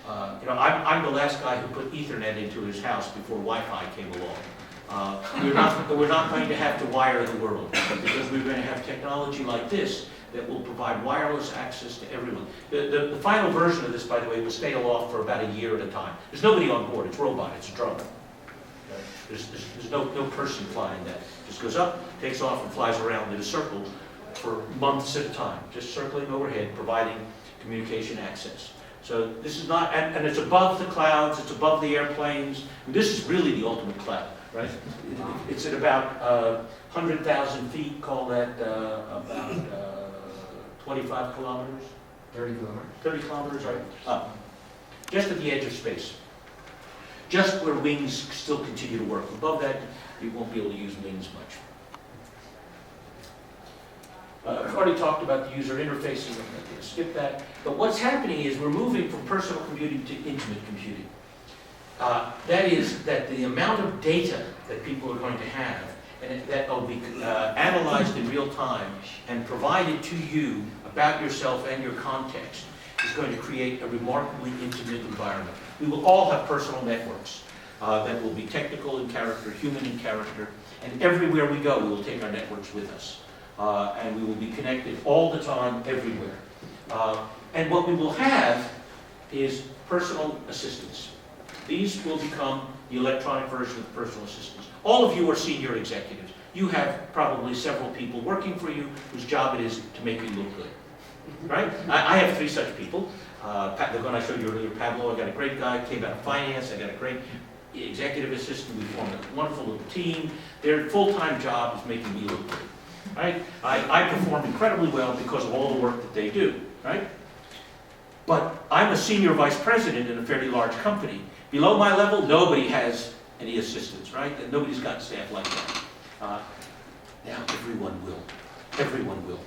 I'm the last guy who put Ethernet into his house before Wi-Fi came along. We're not going to have to wire the world because we're going to have technology like this that will provide wireless access to everyone. The final version of this, by the way, will stay aloft for about a year at a time. There's nobody on board. It's robot. It's a drone. There's no person flying that. It just goes up, takes off, and flies around in a circle for months at a time, just circling overhead, providing communication access. So this is not, and it's above the clouds, it's above the airplanes. This is really the ultimate cloud, right? It's at about 100,000 feet, call that about 25 kilometers? 30 kilometers. 30 kilometers, right? Up. Just at the edge of space. Just where wings still continue to work. Above that, you won't be able to use wings much. I've already talked about the user interfaces. I'm going to skip that. But what's happening is we're moving from personal computing to intimate computing. That is, that the amount of data that people are going to have, and that will be analyzed in real time and provided to you about yourself and your context, is going to create a remarkably intimate environment. We will all have personal networks that will be technical in character, human in character, and everywhere we go, we will take our networks with us. And we will be connected all the time, everywhere. And what we will have is personal assistants. These will become the electronic version of personal assistants. All of you are senior executives. You have probably several people working for you whose job it is to make you look good. Right? I have 3 such people. The one I showed you earlier, Pablo, I got a great guy, came out of finance, I got a great executive assistant, we formed a wonderful little team. Their full-time job is making me look good. Right? I perform incredibly well because of all the work that they do. Right? But I'm a senior vice president in a fairly large company. Below my level, nobody has any assistants, right? And nobody's got staff like that. Now everyone will. Everyone will.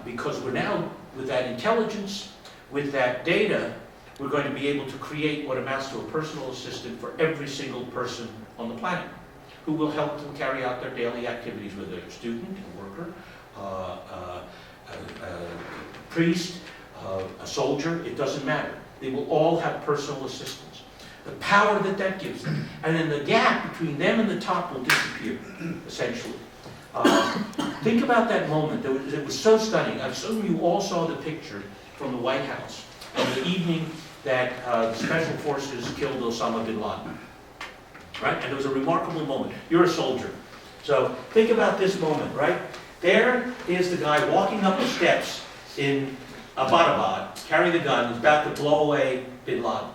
Because we're now, with that intelligence, with that data, we're going to be able to create what amounts to a personal assistant for every single person on the planet, who will help them carry out their daily activities, whether they're a student, a worker, a priest, a soldier, it doesn't matter. They will all have personal assistants. The power that that gives them. And then the gap between them and the top will disappear, essentially. Think about that moment. It was so stunning. I assume you all saw the picture from the White House on the evening that the Special Forces killed Osama bin Laden. Right? And it was a remarkable moment. You're a soldier. So think about this moment, right? There is the guy walking up the steps in Abbottabad, carrying the gun, he's about to blow away bin Laden.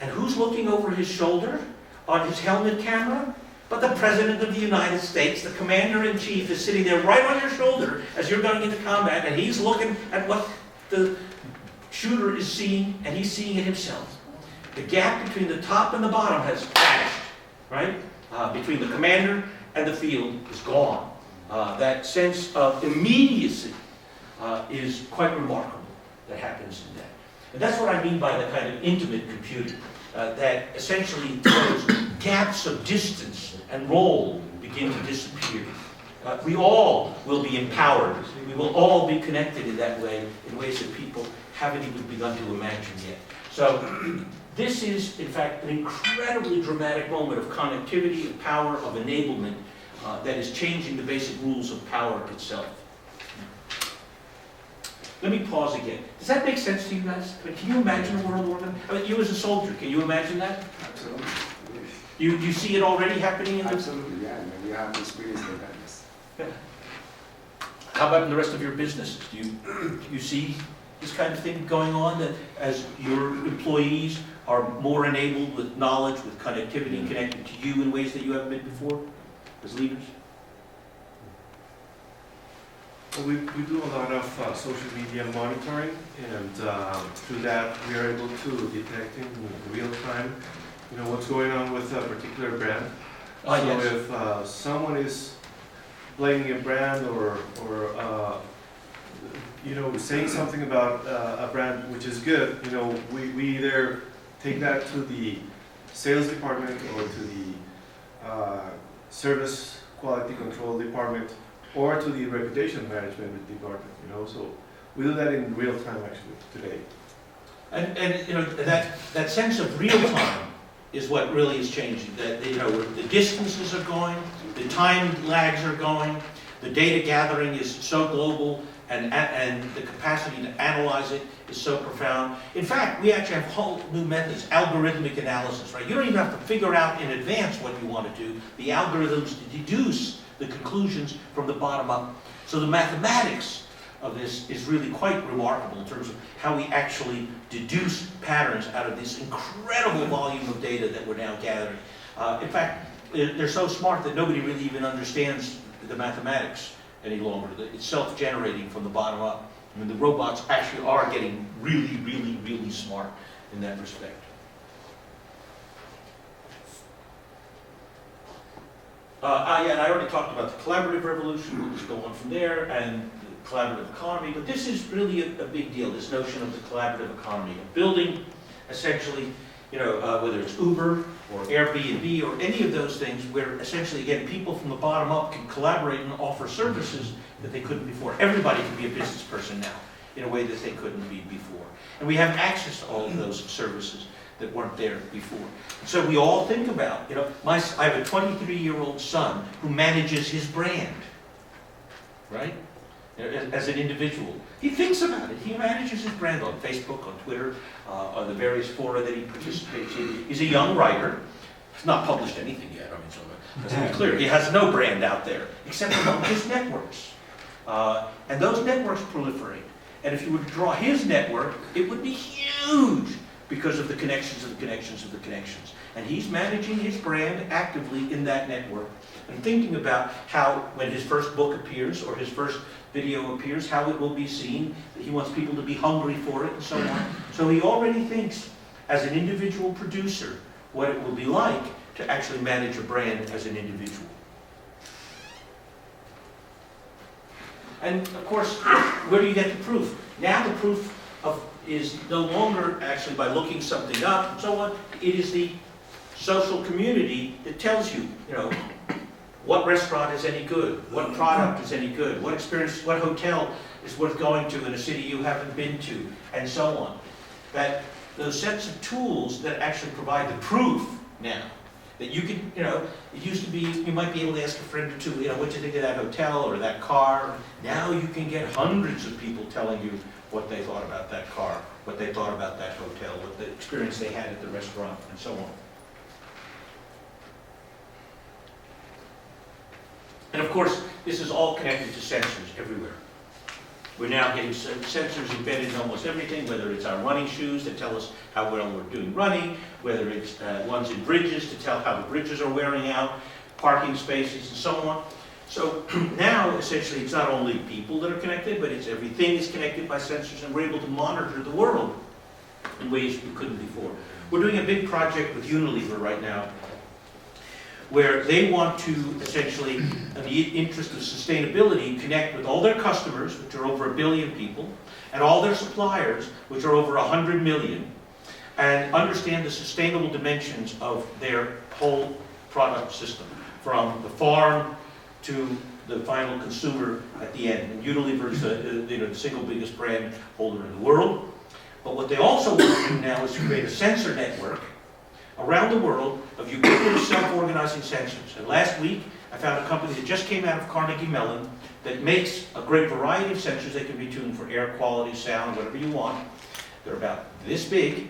And who's looking over his shoulder on his helmet camera? But the President of the United States, the Commander-in-Chief, is sitting there right on your shoulder as you're going into combat, and he's looking at what the shooter is seeing, and he's seeing it himself. The gap between the top and the bottom has vanished, right? Between the commander and the field is gone. That sense of immediacy is quite remarkable that happens in that. And that's what I mean by the kind of intimate computing, that essentially those gaps of distance and role begin to disappear. We all will be empowered. We will all be connected in that way, in ways that people haven't even begun to imagine yet. So This is, in fact, an incredibly dramatic moment of connectivity, of power, of enablement that is changing the basic rules of power itself. Let me pause again. Does that make sense to you guys? I mean, can you imagine a world where, I mean, you as a soldier, can you imagine that? Absolutely. You see it already happening in the... Absolutely, yeah. I mean, we have experience with that. Yes. How about in the rest of your businesses? Do you see this kind of thing going on, that as your employees are more enabled with knowledge, with connectivity, connected to you in ways that you haven't been before as leaders? Well, we do a lot of social media monitoring, and through that we are able to detect in real time, what's going on with a particular brand. Ah, So yes. if someone is blaming a brand or saying something about a brand which is good, we either take that to the sales department or to the service quality control department, or to the reputation management department, so we do that in real time actually today. And that sense of real time is what really is changing. That the distances are going, the time lags are going, the data gathering is so global, and the capacity to analyze it is so profound. In fact, we actually have whole new methods, algorithmic analysis, right? You don't even have to figure out in advance what you want to do. The algorithms deduce the conclusions from the bottom up. So the mathematics of this is really quite remarkable in terms of how we actually deduce patterns out of this incredible volume of data that we're now gathering. In fact, they're so smart that nobody really even understands the mathematics any longer. It's self-generating from the bottom up. I mean, the robots actually are getting really, really, really smart in that respect. And I already talked about the collaborative revolution. We'll just go on from there, and the collaborative economy. But this is really a big deal, this notion of the collaborative economy. Of building, essentially, whether it's Uber or Airbnb or any of those things, where essentially, again, people from the bottom up can collaborate and offer services that they couldn't before. Everybody can be a business person now in a way that they couldn't be before. And we have access to all of those services that weren't there before. So we all think about, I have a 23-year-old son who manages his brand, right? As an individual. He thinks about it. He manages his brand on Facebook, on Twitter, on the various fora that he participates in. He's a young writer. He's not published anything yet. I mean, so let's be clear. He has no brand out there, except among his networks. And those networks proliferate. And if you were to draw his network, it would be huge, because of the connections of the connections of the connections. And he's managing his brand actively in that network and thinking about how, when his first book appears or his first video appears, how it will be seen. He wants people to be hungry for it and so on. So he already thinks, as an individual producer, what it will be like to actually manage a brand as an individual. And of course, where do you get the proof? Now the proof is no longer actually by looking something up and so on. It is the social community that tells you, what restaurant is any good, what product is any good, what experience, what hotel is worth going to in a city you haven't been to, and so on. That those sets of tools that actually provide the proof now, that you can, it used to be, you might be able to ask a friend or two, what you think of that hotel or that car. Now you can get hundreds of people telling you what they thought about that car, what they thought about that hotel, what the experience they had at the restaurant, and so on. And of course, this is all connected to sensors everywhere. We're now getting sensors embedded in almost everything, whether it's our running shoes that tell us how well we're doing running, whether it's ones in bridges to tell how the bridges are wearing out, parking spaces, and so on. So now, essentially, it's not only people that are connected, but it's everything is connected by sensors, and we're able to monitor the world in ways we couldn't before. We're doing a big project with Unilever right now, where they want to essentially, in the interest of sustainability, connect with all their customers, which are over 1 billion people, and all their suppliers, which are over 100 million, and understand the sustainable dimensions of their whole product system, from the farm to the final consumer at the end. And Unilever is the single biggest brand holder in the world. But what they also want to do now is to create a sensor network around the world of ubiquitous self-organizing sensors. And last week, I found a company that just came out of Carnegie Mellon that makes a great variety of sensors that can be tuned for air quality, sound, whatever you want. They're about this big,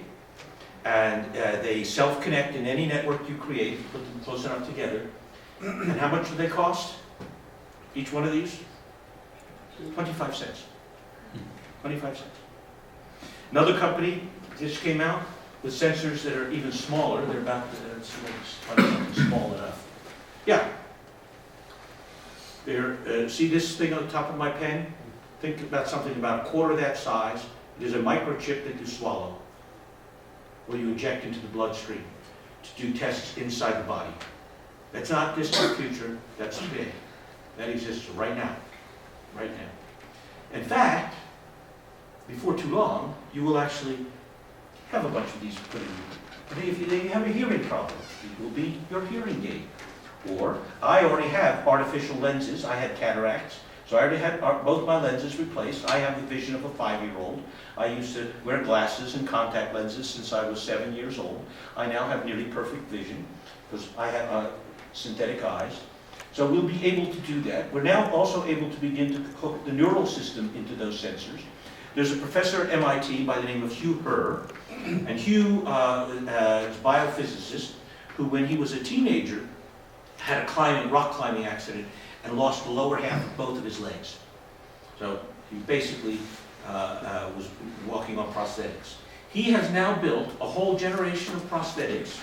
and they self-connect in any network you create, put them close enough together. And how much do they cost? Each one of these? 25 cents. 25 cents. Another company just came out with sensors that are even smaller. They're about, small enough. Yeah. They're, see this thing on the top of my pen? Think about something about a quarter that size. It is a microchip that you swallow, or you inject into the bloodstream to do tests inside the body. That's not distant future, that's today. That exists right now. Right now. In fact, before too long, you will actually have a bunch of these put in you. But if you have a hearing problem, it will be your hearing aid. Or, I already have artificial lenses. I had cataracts, so I already had both my lenses replaced. I have the vision of a 5-year-old. I used to wear glasses and contact lenses since I was 7 years old. I now have nearly perfect vision because I have synthetic eyes. So we'll be able to do that. We're now also able to begin to hook the neural system into those sensors. There's a professor at MIT by the name of Hugh Herr, and Hugh is a biophysicist who, when he was a teenager, had a rock climbing accident and lost the lower half of both of his legs. So he basically was walking on prosthetics. He has now built a whole generation of prosthetics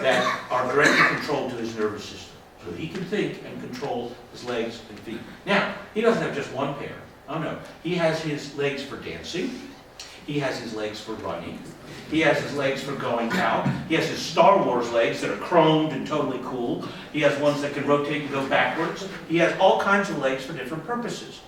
that are directly controlled to his nervous system. So he can think and control his legs and feet. Now, he doesn't have just one pair. Oh no, he has his legs for dancing. He has his legs for running. He has his legs for going out. He has his Star Wars legs that are chromed and totally cool. He has ones that can rotate and go backwards. He has all kinds of legs for different purposes.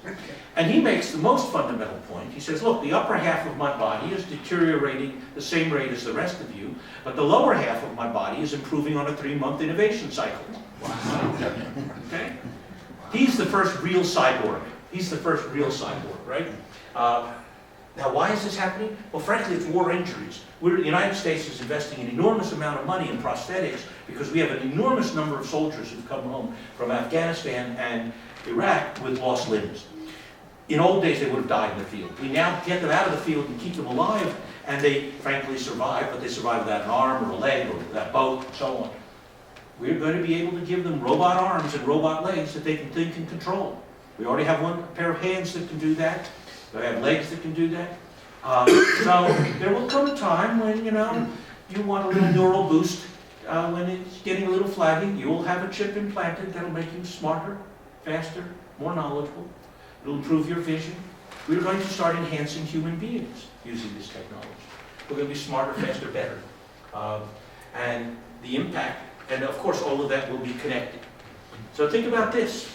And he makes the most fundamental point. He says, look, the upper half of my body is deteriorating the same rate as the rest of you, but the lower half of my body is improving on a 3-month innovation cycle. Wow. Okay? He's the first real cyborg. He's the first real cyborg, right? Now, why is this happening? Well, frankly, it's war injuries. The United States is investing an enormous amount of money in prosthetics because we have an enormous number of soldiers who've come home from Afghanistan and Iraq with lost limbs. In old days, they would have died in the field. We now get them out of the field and keep them alive, and they, frankly, survive, but they survive without an arm or a leg or without both, and so on. We're going to be able to give them robot arms and robot legs that they can think and control. We already have one pair of hands that can do that. We have legs that can do that. So there will come a time when, you want a little neural boost. When it's getting a little flaggy, you will have a chip implanted that'll make you smarter, faster, more knowledgeable. It'll improve your vision. We're going to start enhancing human beings using this technology. We're going to be smarter, faster, better. And the impact, and of course all of that will be connected. So think about this.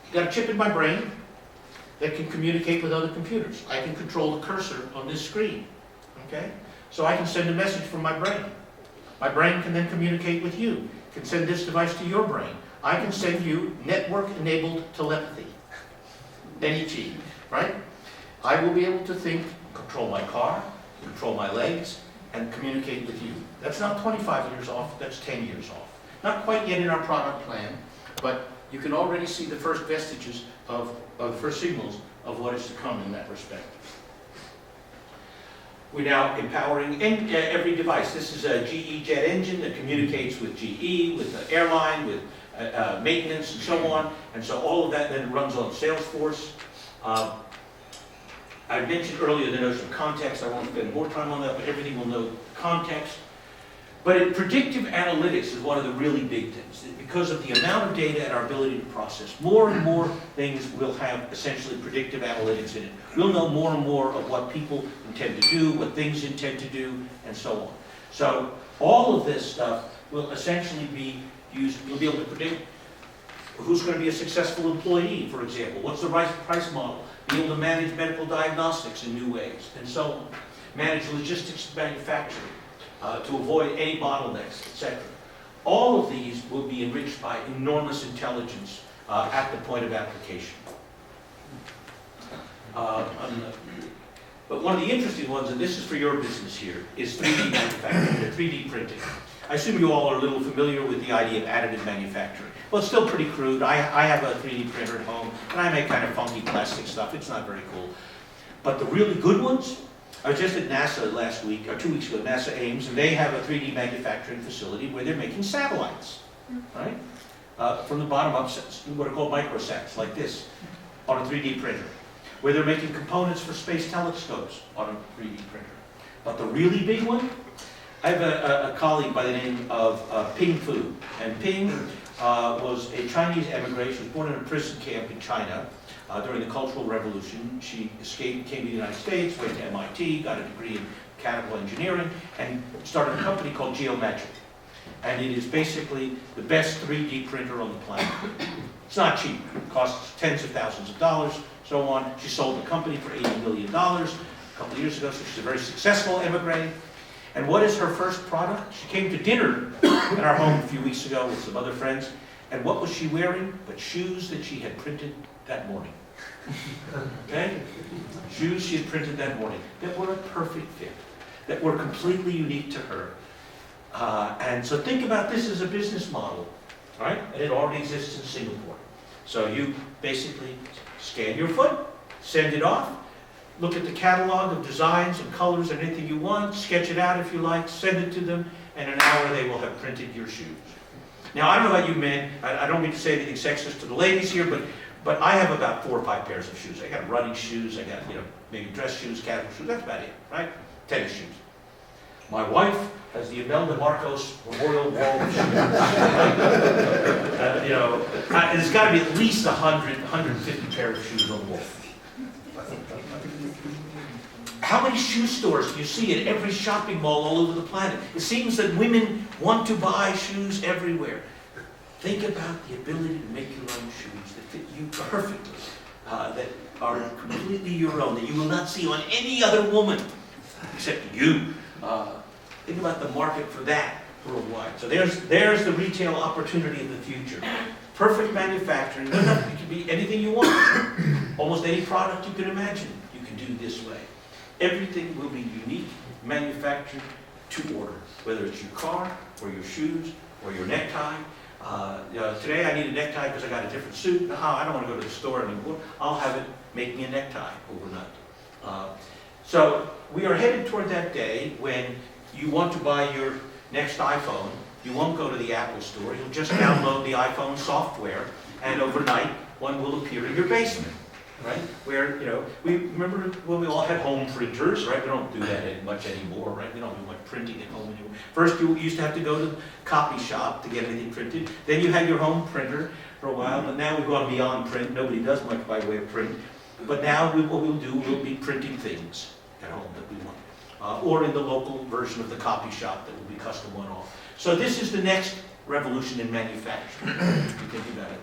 I've got a chip in my brain that can communicate with other computers. I can control the cursor on this screen, okay? So I can send a message from my brain. My brain can then communicate with you. Can send this device to your brain. I can send you network-enabled telepathy, NET, right? I will be able to think, control my car, control my legs, and communicate with you. That's not 25 years off, that's 10 years off. Not quite yet in our product plan, but you can already see the first vestiges of the first signals of what is to come in that respect. We're now empowering every device. This is a GE jet engine that communicates with GE, with the airline, with maintenance, and so on. And so all of that then runs on Salesforce. I mentioned earlier the notion of context. I won't spend more time on that, but everything will know context. But predictive analytics is one of the really big things. Because of the amount of data and our ability to process, more and more things will have essentially predictive analytics in it. We'll know more and more of what people intend to do, what things intend to do, and so on. So all of this stuff will essentially be used. We'll be able to predict who's going to be a successful employee, for example. What's the right price model? Be able to manage medical diagnostics in new ways, and so on. Manage logistics and manufacturing. To avoid any bottlenecks, etc. All of these will be enriched by enormous intelligence at the point of application. But one of the interesting ones, and this is for your business here, is 3D manufacturing, or 3D printing. I assume you all are a little familiar with the idea of additive manufacturing. Well, it's still pretty crude. I have a 3D printer at home, and I make kind of funky plastic stuff. It's not very cool. But the really good ones, I was just at NASA last week, or 2 weeks ago, NASA Ames, and they have a 3D manufacturing facility where they're making satellites, right? From the bottom up, what are called microsats, like this, on a 3D printer. Where they're making components for space telescopes on a 3D printer. But the really big one, I have a colleague by the name of Ping Fu. And Ping was a Chinese emigre. She was born in a prison camp in China during the Cultural Revolution. She escaped, came to the United States, went to MIT, got a degree in mechanical engineering, and started a company called Geometric. And it is basically the best 3D printer on the planet. It's not cheap. It costs tens of thousands of dollars, so on. She sold the company for $80 million a couple of years ago, so she's a very successful emigre. And what is her first product? She came to dinner at our home a few weeks ago with some other friends, and what was she wearing but shoes that she had printed that morning? Okay? Shoes she had printed that morning that were a perfect fit, that were completely unique to her. And so think about this as a business model, right? And it already exists in Singapore. So you basically scan your foot, send it off, look at the catalog of designs and colors and anything you want, sketch it out if you like, send it to them, and in an hour they will have printed your shoes. Now, I don't know about you men, I don't mean to say anything sexist to the ladies here, but I have about 4 or 5 pairs of shoes. I got running shoes, I got, maybe dress shoes, casual shoes, that's about it, right? Tennis shoes. My wife has the Imelda Marcos Memorial Wall of shoes. There's got to be at least 100, 150 pairs of shoes on the wall. How many shoe stores do you see at every shopping mall all over the planet? It seems that women want to buy shoes everywhere. Think about the ability to make your own shoes that fit you perfectly, that are completely your own, that you will not see on any other woman except you. Think about the market for that worldwide. So there's the retail opportunity of the future. Perfect manufacturing. It can be anything you want. Almost any product you can imagine, you can do this way. Everything will be unique, manufactured to order, whether it's your car or your shoes or your necktie. Today I need a necktie because I got a different suit. No, I don't want to go to the store anymore. I'll have it make me a necktie overnight. So we are headed toward that day when you want to buy your next iPhone. You won't go to the Apple store. You'll just download the iPhone software, and overnight one will appear in your basement. Right? Where, we remember when we all had home printers, right? We don't do that much anymore, right? We don't do much printing at home anymore. First, you used to have to go to the copy shop to get anything printed. Then you had your home printer for a while, but now we've gone beyond print. Nobody does much by way of print. But now what we'll do, we'll be printing things at home that we want. Or in the local version of the copy shop that will be custom one-off. So this is the next revolution in manufacturing, if you think about it.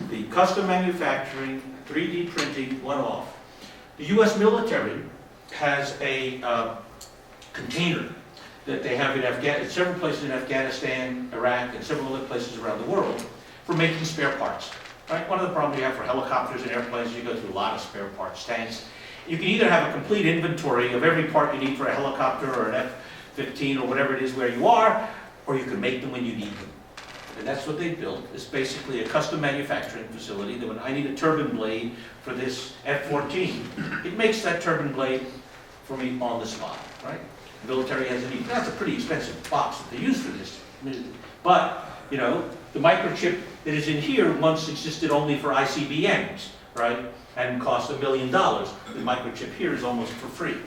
The custom manufacturing, 3D printing, one-off. The U.S. military has a container that they have in several places in Afghanistan, Iraq, and several other places around the world for making spare parts. Right? One of the problems you have for helicopters and airplanes, you go through a lot of spare parts, tanks. You can either have a complete inventory of every part you need for a helicopter or an F-15 or whatever it is where you are, or you can make them when you need them. And that's what they built. It's basically a custom manufacturing facility that when I need a turbine blade for this F-14, it makes that turbine blade for me on the spot, right? The military has a need. That's a pretty expensive box that they use for this. But, the microchip that is in here once existed only for ICBMs, right? And cost $1 million. The microchip here is almost for free.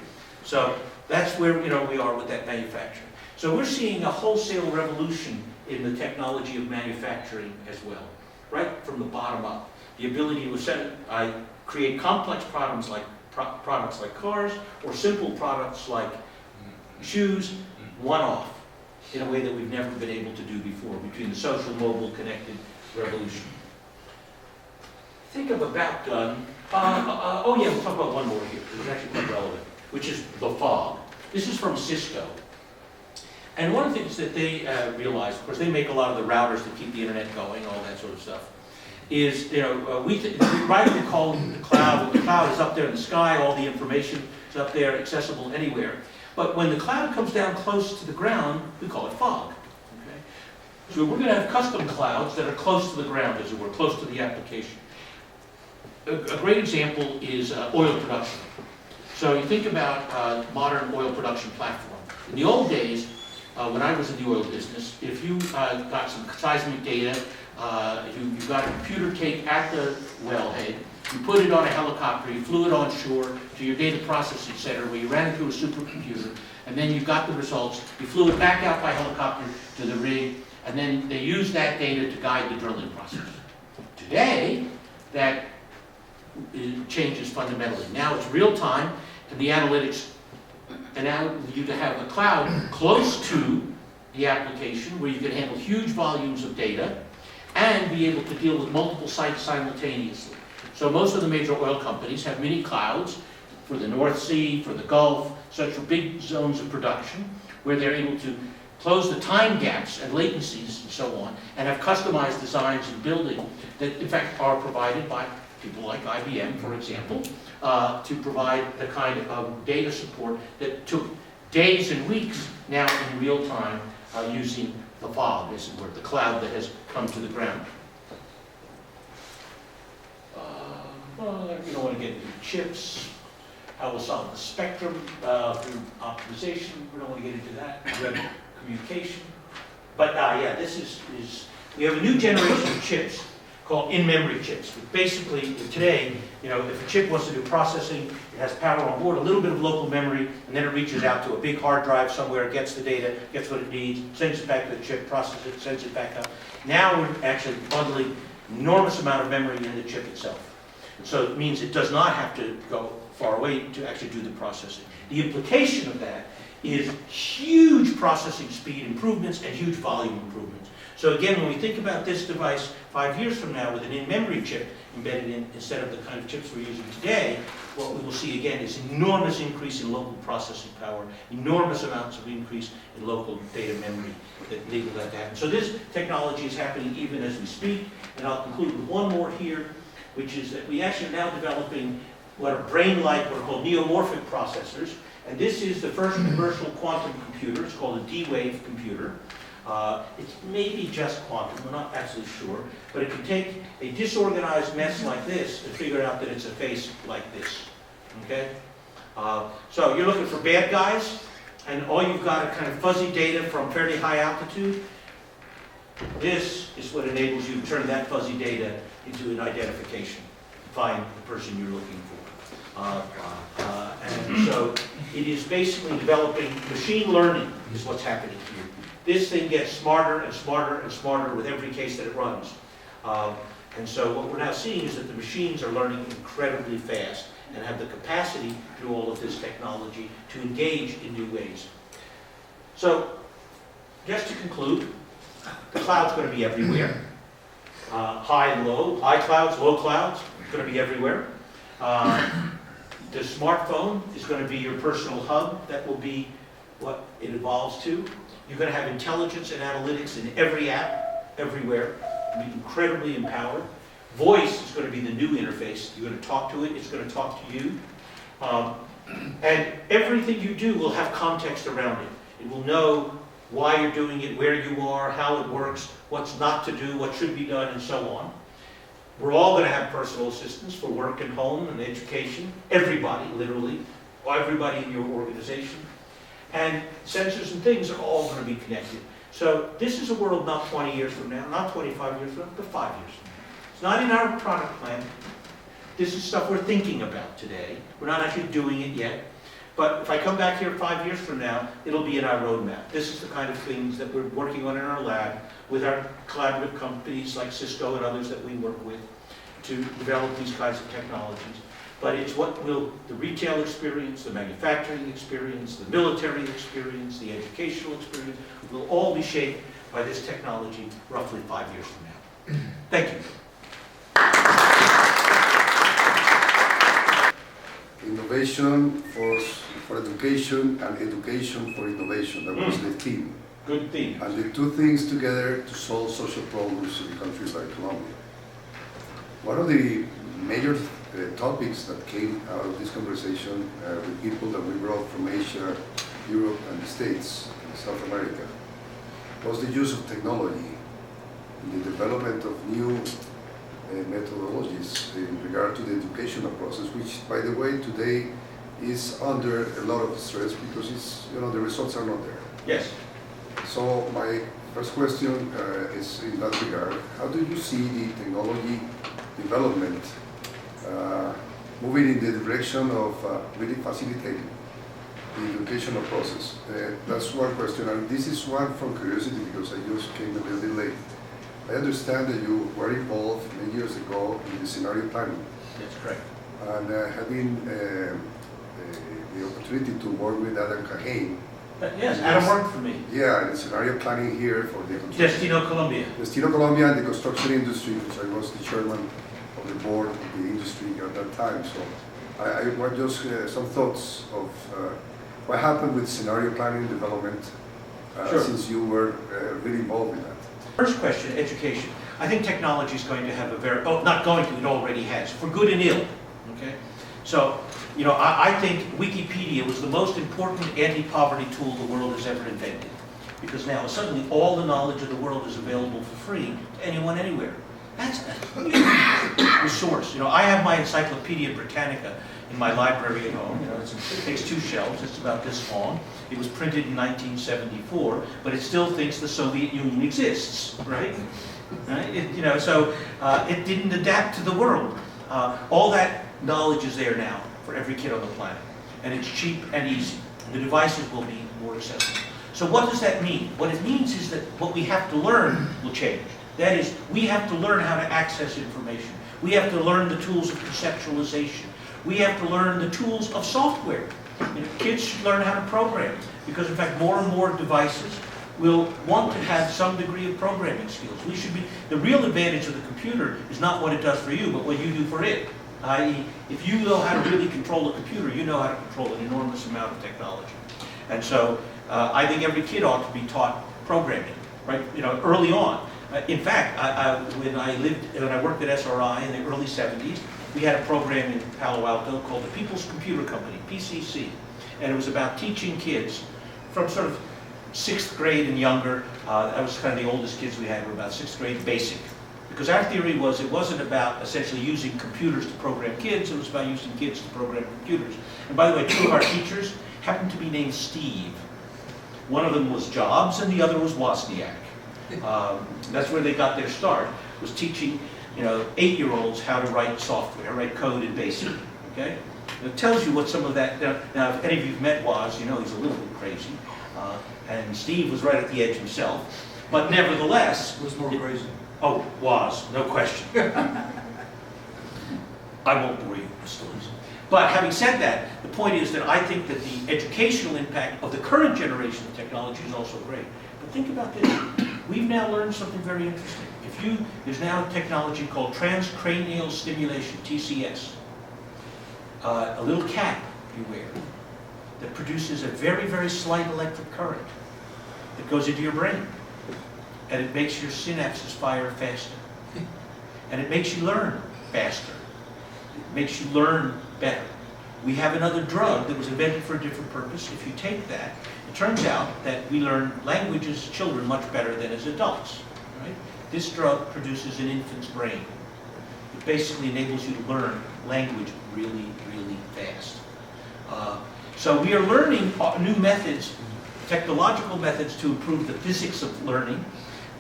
So that's where, we are with that manufacturing. So we're seeing a wholesale revolution in the technology of manufacturing as well, right from the bottom up. The ability to create complex products like cars, or simple products like shoes, one-off, in a way that we've never been able to do before, between the social, mobile, connected revolution. Think of about done. We'll talk about one more here, because it's actually quite relevant, which is the fog. This is from Cisco. And one of the things that they realized, of course, they make a lot of the routers that keep the internet going, all that sort of stuff. is, we rightly call the cloud. The cloud is up there in the sky, all the information is up there, accessible anywhere. But when the cloud comes down close to the ground, we call it fog. Okay? So we're going to have custom clouds that are close to the ground, as it were, close to the application. A great example is oil production. So you think about modern oil production platform. In the old days, when I was in the oil business, if you got some seismic data, you got a computer tape at the wellhead, you put it on a helicopter, you flew it on shore to your data processing center where you ran it through a supercomputer, and then you got the results, you flew it back out by helicopter to the rig, and then they used that data to guide the drilling process. Today, that changes fundamentally. Now it's real time, and the analytics allow you to have a cloud close to the application where you can handle huge volumes of data and be able to deal with multiple sites simultaneously. So most of the major oil companies have mini clouds for the North Sea, for the Gulf, such for big zones of production, where they're able to close the time gaps and latencies and so on, and have customized designs and building that in fact are provided by people like IBM, for example, to provide the kind of data support that took days and weeks now in real time using the fog, as it were, the cloud that has come to the ground. Well, we don't want to get into chips, how we'll solve the spectrum through optimization. We don't want to get into that. Web communication. But yeah, this is we have a new generation of chips called in-memory chips. Basically, today, if a chip wants to do processing, it has power on board, a little bit of local memory, and then it reaches out to a big hard drive somewhere, gets the data, gets what it needs, sends it back to the chip, processes it, sends it back up. Now we're actually bundling enormous amount of memory in the chip itself. And so it means it does not have to go far away to actually do the processing. The implication of that is huge processing speed improvements and huge volume improvements. So again, when we think about this device 5 years from now with an in-memory chip embedded in instead of the kind of chips we're using today, what we will see again is enormous increase in local processing power, enormous amounts of increase in local data memory that enable that to happen. So this technology is happening even as we speak, and I'll conclude with one more here, which is that we actually are now developing what are brain-like, what are called neomorphic processors, and this is the first commercial quantum computer. It's called a D-Wave computer. It's maybe just quantum, we're not absolutely sure, but it can take a disorganized mess like this and figure out that it's a face like this, okay? So you're looking for bad guys, and all you've got are kind of fuzzy data from fairly high altitude. This is what enables you to turn that fuzzy data into an identification, find the person you're looking for. And so it is basically developing machine learning is what's happening here. This thing gets smarter and smarter and smarter with every case that it runs. And so what we're now seeing is that the machines are learning incredibly fast and have the capacity through all of this technology to engage in new ways. So just to conclude, the cloud's going to be everywhere. High and low, high clouds, low clouds, going to be everywhere. The smartphone is going to be your personal hub. That will be what it evolves to. You're going to have intelligence and analytics in every app, everywhere. It'll be incredibly empowered. Voice is going to be the new interface. You're going to talk to it. It's going to talk to you. And everything you do will have context around it. It will know why you're doing it, where you are, how it works, what's not to do, what should be done, and so on. We're all going to have personal assistants for work and home and education. Everybody, literally. Everybody in your organization. And sensors and things are all going to be connected. So this is a world not 20 years from now, not 25 years from now, but 5 years from now. It's not in our product plan. This is stuff we're thinking about today. We're not actually doing it yet. But if I come back here 5 years from now, it'll be in our roadmap. This is the kind of things that we're working on in our lab with our collaborative companies like Cisco and others that we work with to develop these kinds of technologies. But it's what will the retail experience, the manufacturing experience, the military experience, the educational experience, will all be shaped by this technology roughly 5 years from now. Thank you. Innovation for education and education for innovation. That was the theme. Good theme. And the two things together to solve social problems in countries like Colombia. One of the major topics that came out of this conversation with people that we brought from Asia, Europe, and the States, and South America, was the use of technology in the development of new methodologies in regard to the educational process, which, by the way, today is under a lot of stress because it's, the results are not there. Yes. So my first question is in that regard: how do you see the technology development moving in the direction of really facilitating the educational process? That's one question, and this is one from curiosity because I just came a little bit late. I understand that you were involved many years ago in the scenario planning, That's correct. and having the opportunity to work with Adam Kahane. Yes, Adam worked for me. Yeah, the scenario planning here for the Destino, Colombia. Destino Colombia and the construction industry, which I was the chairman of the board of the industry at that time. So I want just some thoughts of what happened with scenario planning development Sure. since you were really involved in that. First question, education. I think technology is going to have a not going to, it already has, for good and ill, okay? So, I think Wikipedia was the most important anti-poverty tool the world has ever invented. Because now suddenly all the knowledge of the world is available for free to anyone, anywhere. That's a huge resource. I have my Encyclopedia Britannica in my library at home. It takes 2 shelves, it's about this long. It was printed in 1974, but it still thinks the Soviet Union exists, right? Right? So it didn't adapt to the world. All that knowledge is there now for every kid on the planet, and it's cheap and easy. And the devices will be more accessible. So what does that mean? What it means is that what we have to learn will change. That is, we have to learn how to access information. We have to learn the tools of conceptualization. We have to learn the tools of software. Kids should learn how to program, because in fact more and more devices will want to have some degree of programming skills. The real advantage of the computer is not what it does for you, but what you do for it. I.e., if you know how to really control a computer, you know how to control an enormous amount of technology. And so I think every kid ought to be taught programming, right? Early on. In fact, when I worked at SRI in the early 70s, we had a program in Palo Alto called the People's Computer Company, PCC. And it was about teaching kids from sort of 6th grade and younger. That was kind of the oldest kids we had, were about 6th grade basic. Because our theory was it wasn't about essentially using computers to program kids, it was about using kids to program computers. And by the way, 2 of our teachers happened to be named Steve. One of them was Jobs and the other was Wozniak. That's where they got their start, was teaching 8-year-olds how to write software, write code in BASIC, okay? It tells you what some of that, now if any of you've met Woz, you know he's a little bit crazy. And Steve was right at the edge himself. But nevertheless... Who's more crazy? Oh, Woz, no question. I won't bore you with the stories. But having said that, the point is that I think that the educational impact of the current generation of technology is also great. But think about this. We've now learned something very interesting. There's now a technology called transcranial stimulation, TCS. A little cap you wear that produces a very, very slight electric current that goes into your brain. And it makes your synapses fire faster. And it makes you learn faster. It makes you learn better. We have another drug that was invented for a different purpose. If you take that, it turns out that we learn language as children much better than as adults. Right? This drug produces an infant's brain. It basically enables you to learn language really, really fast. So we are learning new methods, technological methods to improve the physics of learning,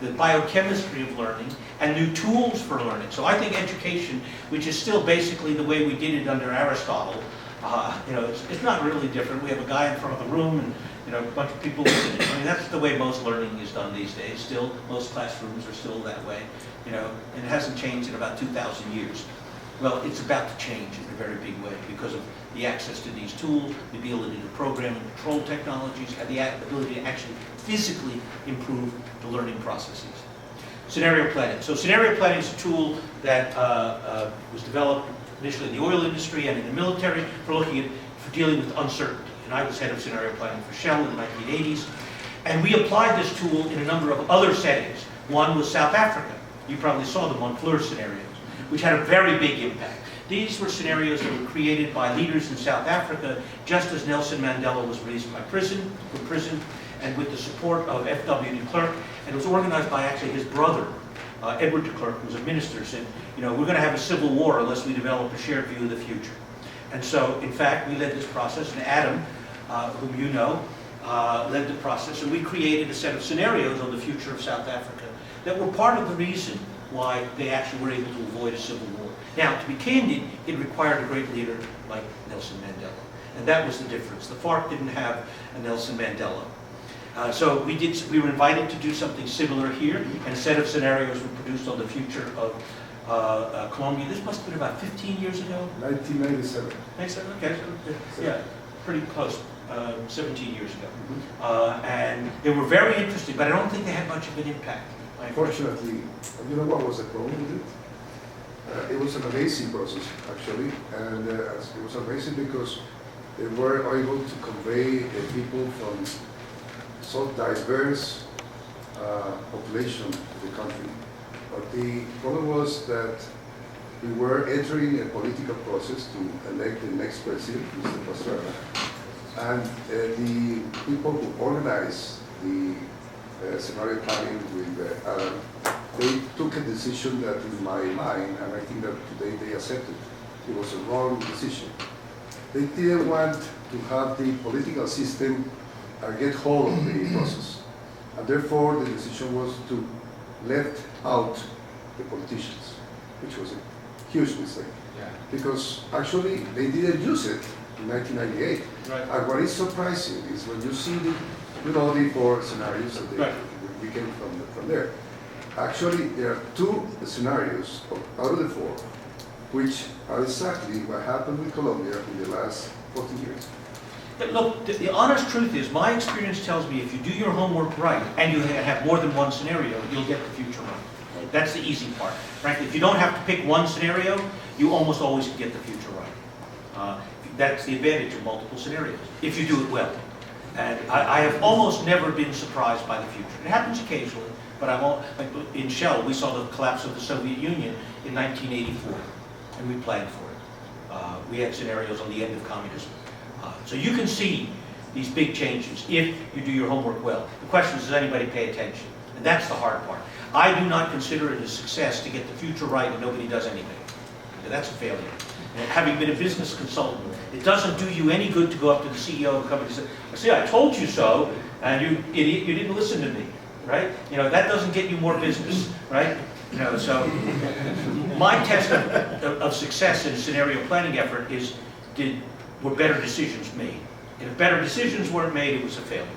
the biochemistry of learning, and new tools for learning. So I think education, which is still basically the way we did it under Aristotle, it's not really different. We have a guy in front of the room and a bunch of people listening. I mean, that's the way most learning is done these days. Still, most classrooms are still that way, and it hasn't changed in about 2,000 years. Well, it's about to change in a very big way because of the access to these tools, the ability to program and control technologies, and the ability to actually physically improve the learning processes. Scenario planning. So scenario planning is a tool that was developed initially in the oil industry and in the military for dealing with uncertainty. And I was head of scenario planning for Shell in the 1980s. And we applied this tool in a number of other settings. One was South Africa. You probably saw the Montfleur scenarios. which had a very big impact. These were scenarios that were created by leaders in South Africa, just as Nelson Mandela was released from prison, and with the support of F.W. de Klerk, and it was organized by actually his brother, Edward de Klerk, who was a minister, said, you know, we're going to have a civil war unless we develop a shared view of the future. And so, in fact, we led this process, and Adam, whom you know, led the process, and we created a set of scenarios on the future of South Africa that were part of the reason why they actually were able to avoid a civil war. Now, to be candid, it required a great leader like Nelson Mandela, and that was the difference. The FARC didn't have a Nelson Mandela. So we were invited to do something similar here, and a set of scenarios were produced on the future of Colombia. This must have been about 15 years ago? 1997. Okay, yeah, pretty close, 17 years ago. And they were very interesting, but I don't think they had much of an impact. Unfortunately, you know what was the problem with it? It was an amazing process, actually, and it was amazing because they were able to convey people from so diverse population of the country. But the problem was that we were entering a political process to elect the next president, Mr. Pastrana, and the people who organized the scenario planning with Adam, they took a decision that in my mind, and I think that today they accepted, it was a wrong decision. They didn't want to have the political system get hold of the process. And therefore, the decision was to left out the politicians, which was a huge mistake. Yeah. Because actually, they didn't use it in 1998. Right. And what is surprising is when you see the, you know, the four scenarios that Right. we came from there. Actually, there are two scenarios out of the four, which are exactly what happened with Colombia in the last 40 years. But look, the honest truth is, my experience tells me if you do your homework right, and you have more than one scenario, you'll get the future right. That's the easy part. Frankly, if you don't have to pick one scenario, you almost always get the future right. That's the advantage of multiple scenarios, if you do it well. And I have almost never been surprised by the future. It happens occasionally, but I won't. Like in Shell, we saw the collapse of the Soviet Union in 1984, and we planned for it. We had scenarios on the end of communism. So you can see these big changes if you do your homework well. The question is, does anybody pay attention? And that's the hard part. I do not consider it a success to get the future right and nobody does anything. That's a failure. And having been a business consultant, it doesn't do you any good to go up to the CEO of a company and say, see, I told you so, and you idiot, you didn't listen to me, right? You know, that doesn't get you more business, right? You know, so my test of success in a scenario planning effort is, were better decisions made? And if better decisions weren't made, it was a failure.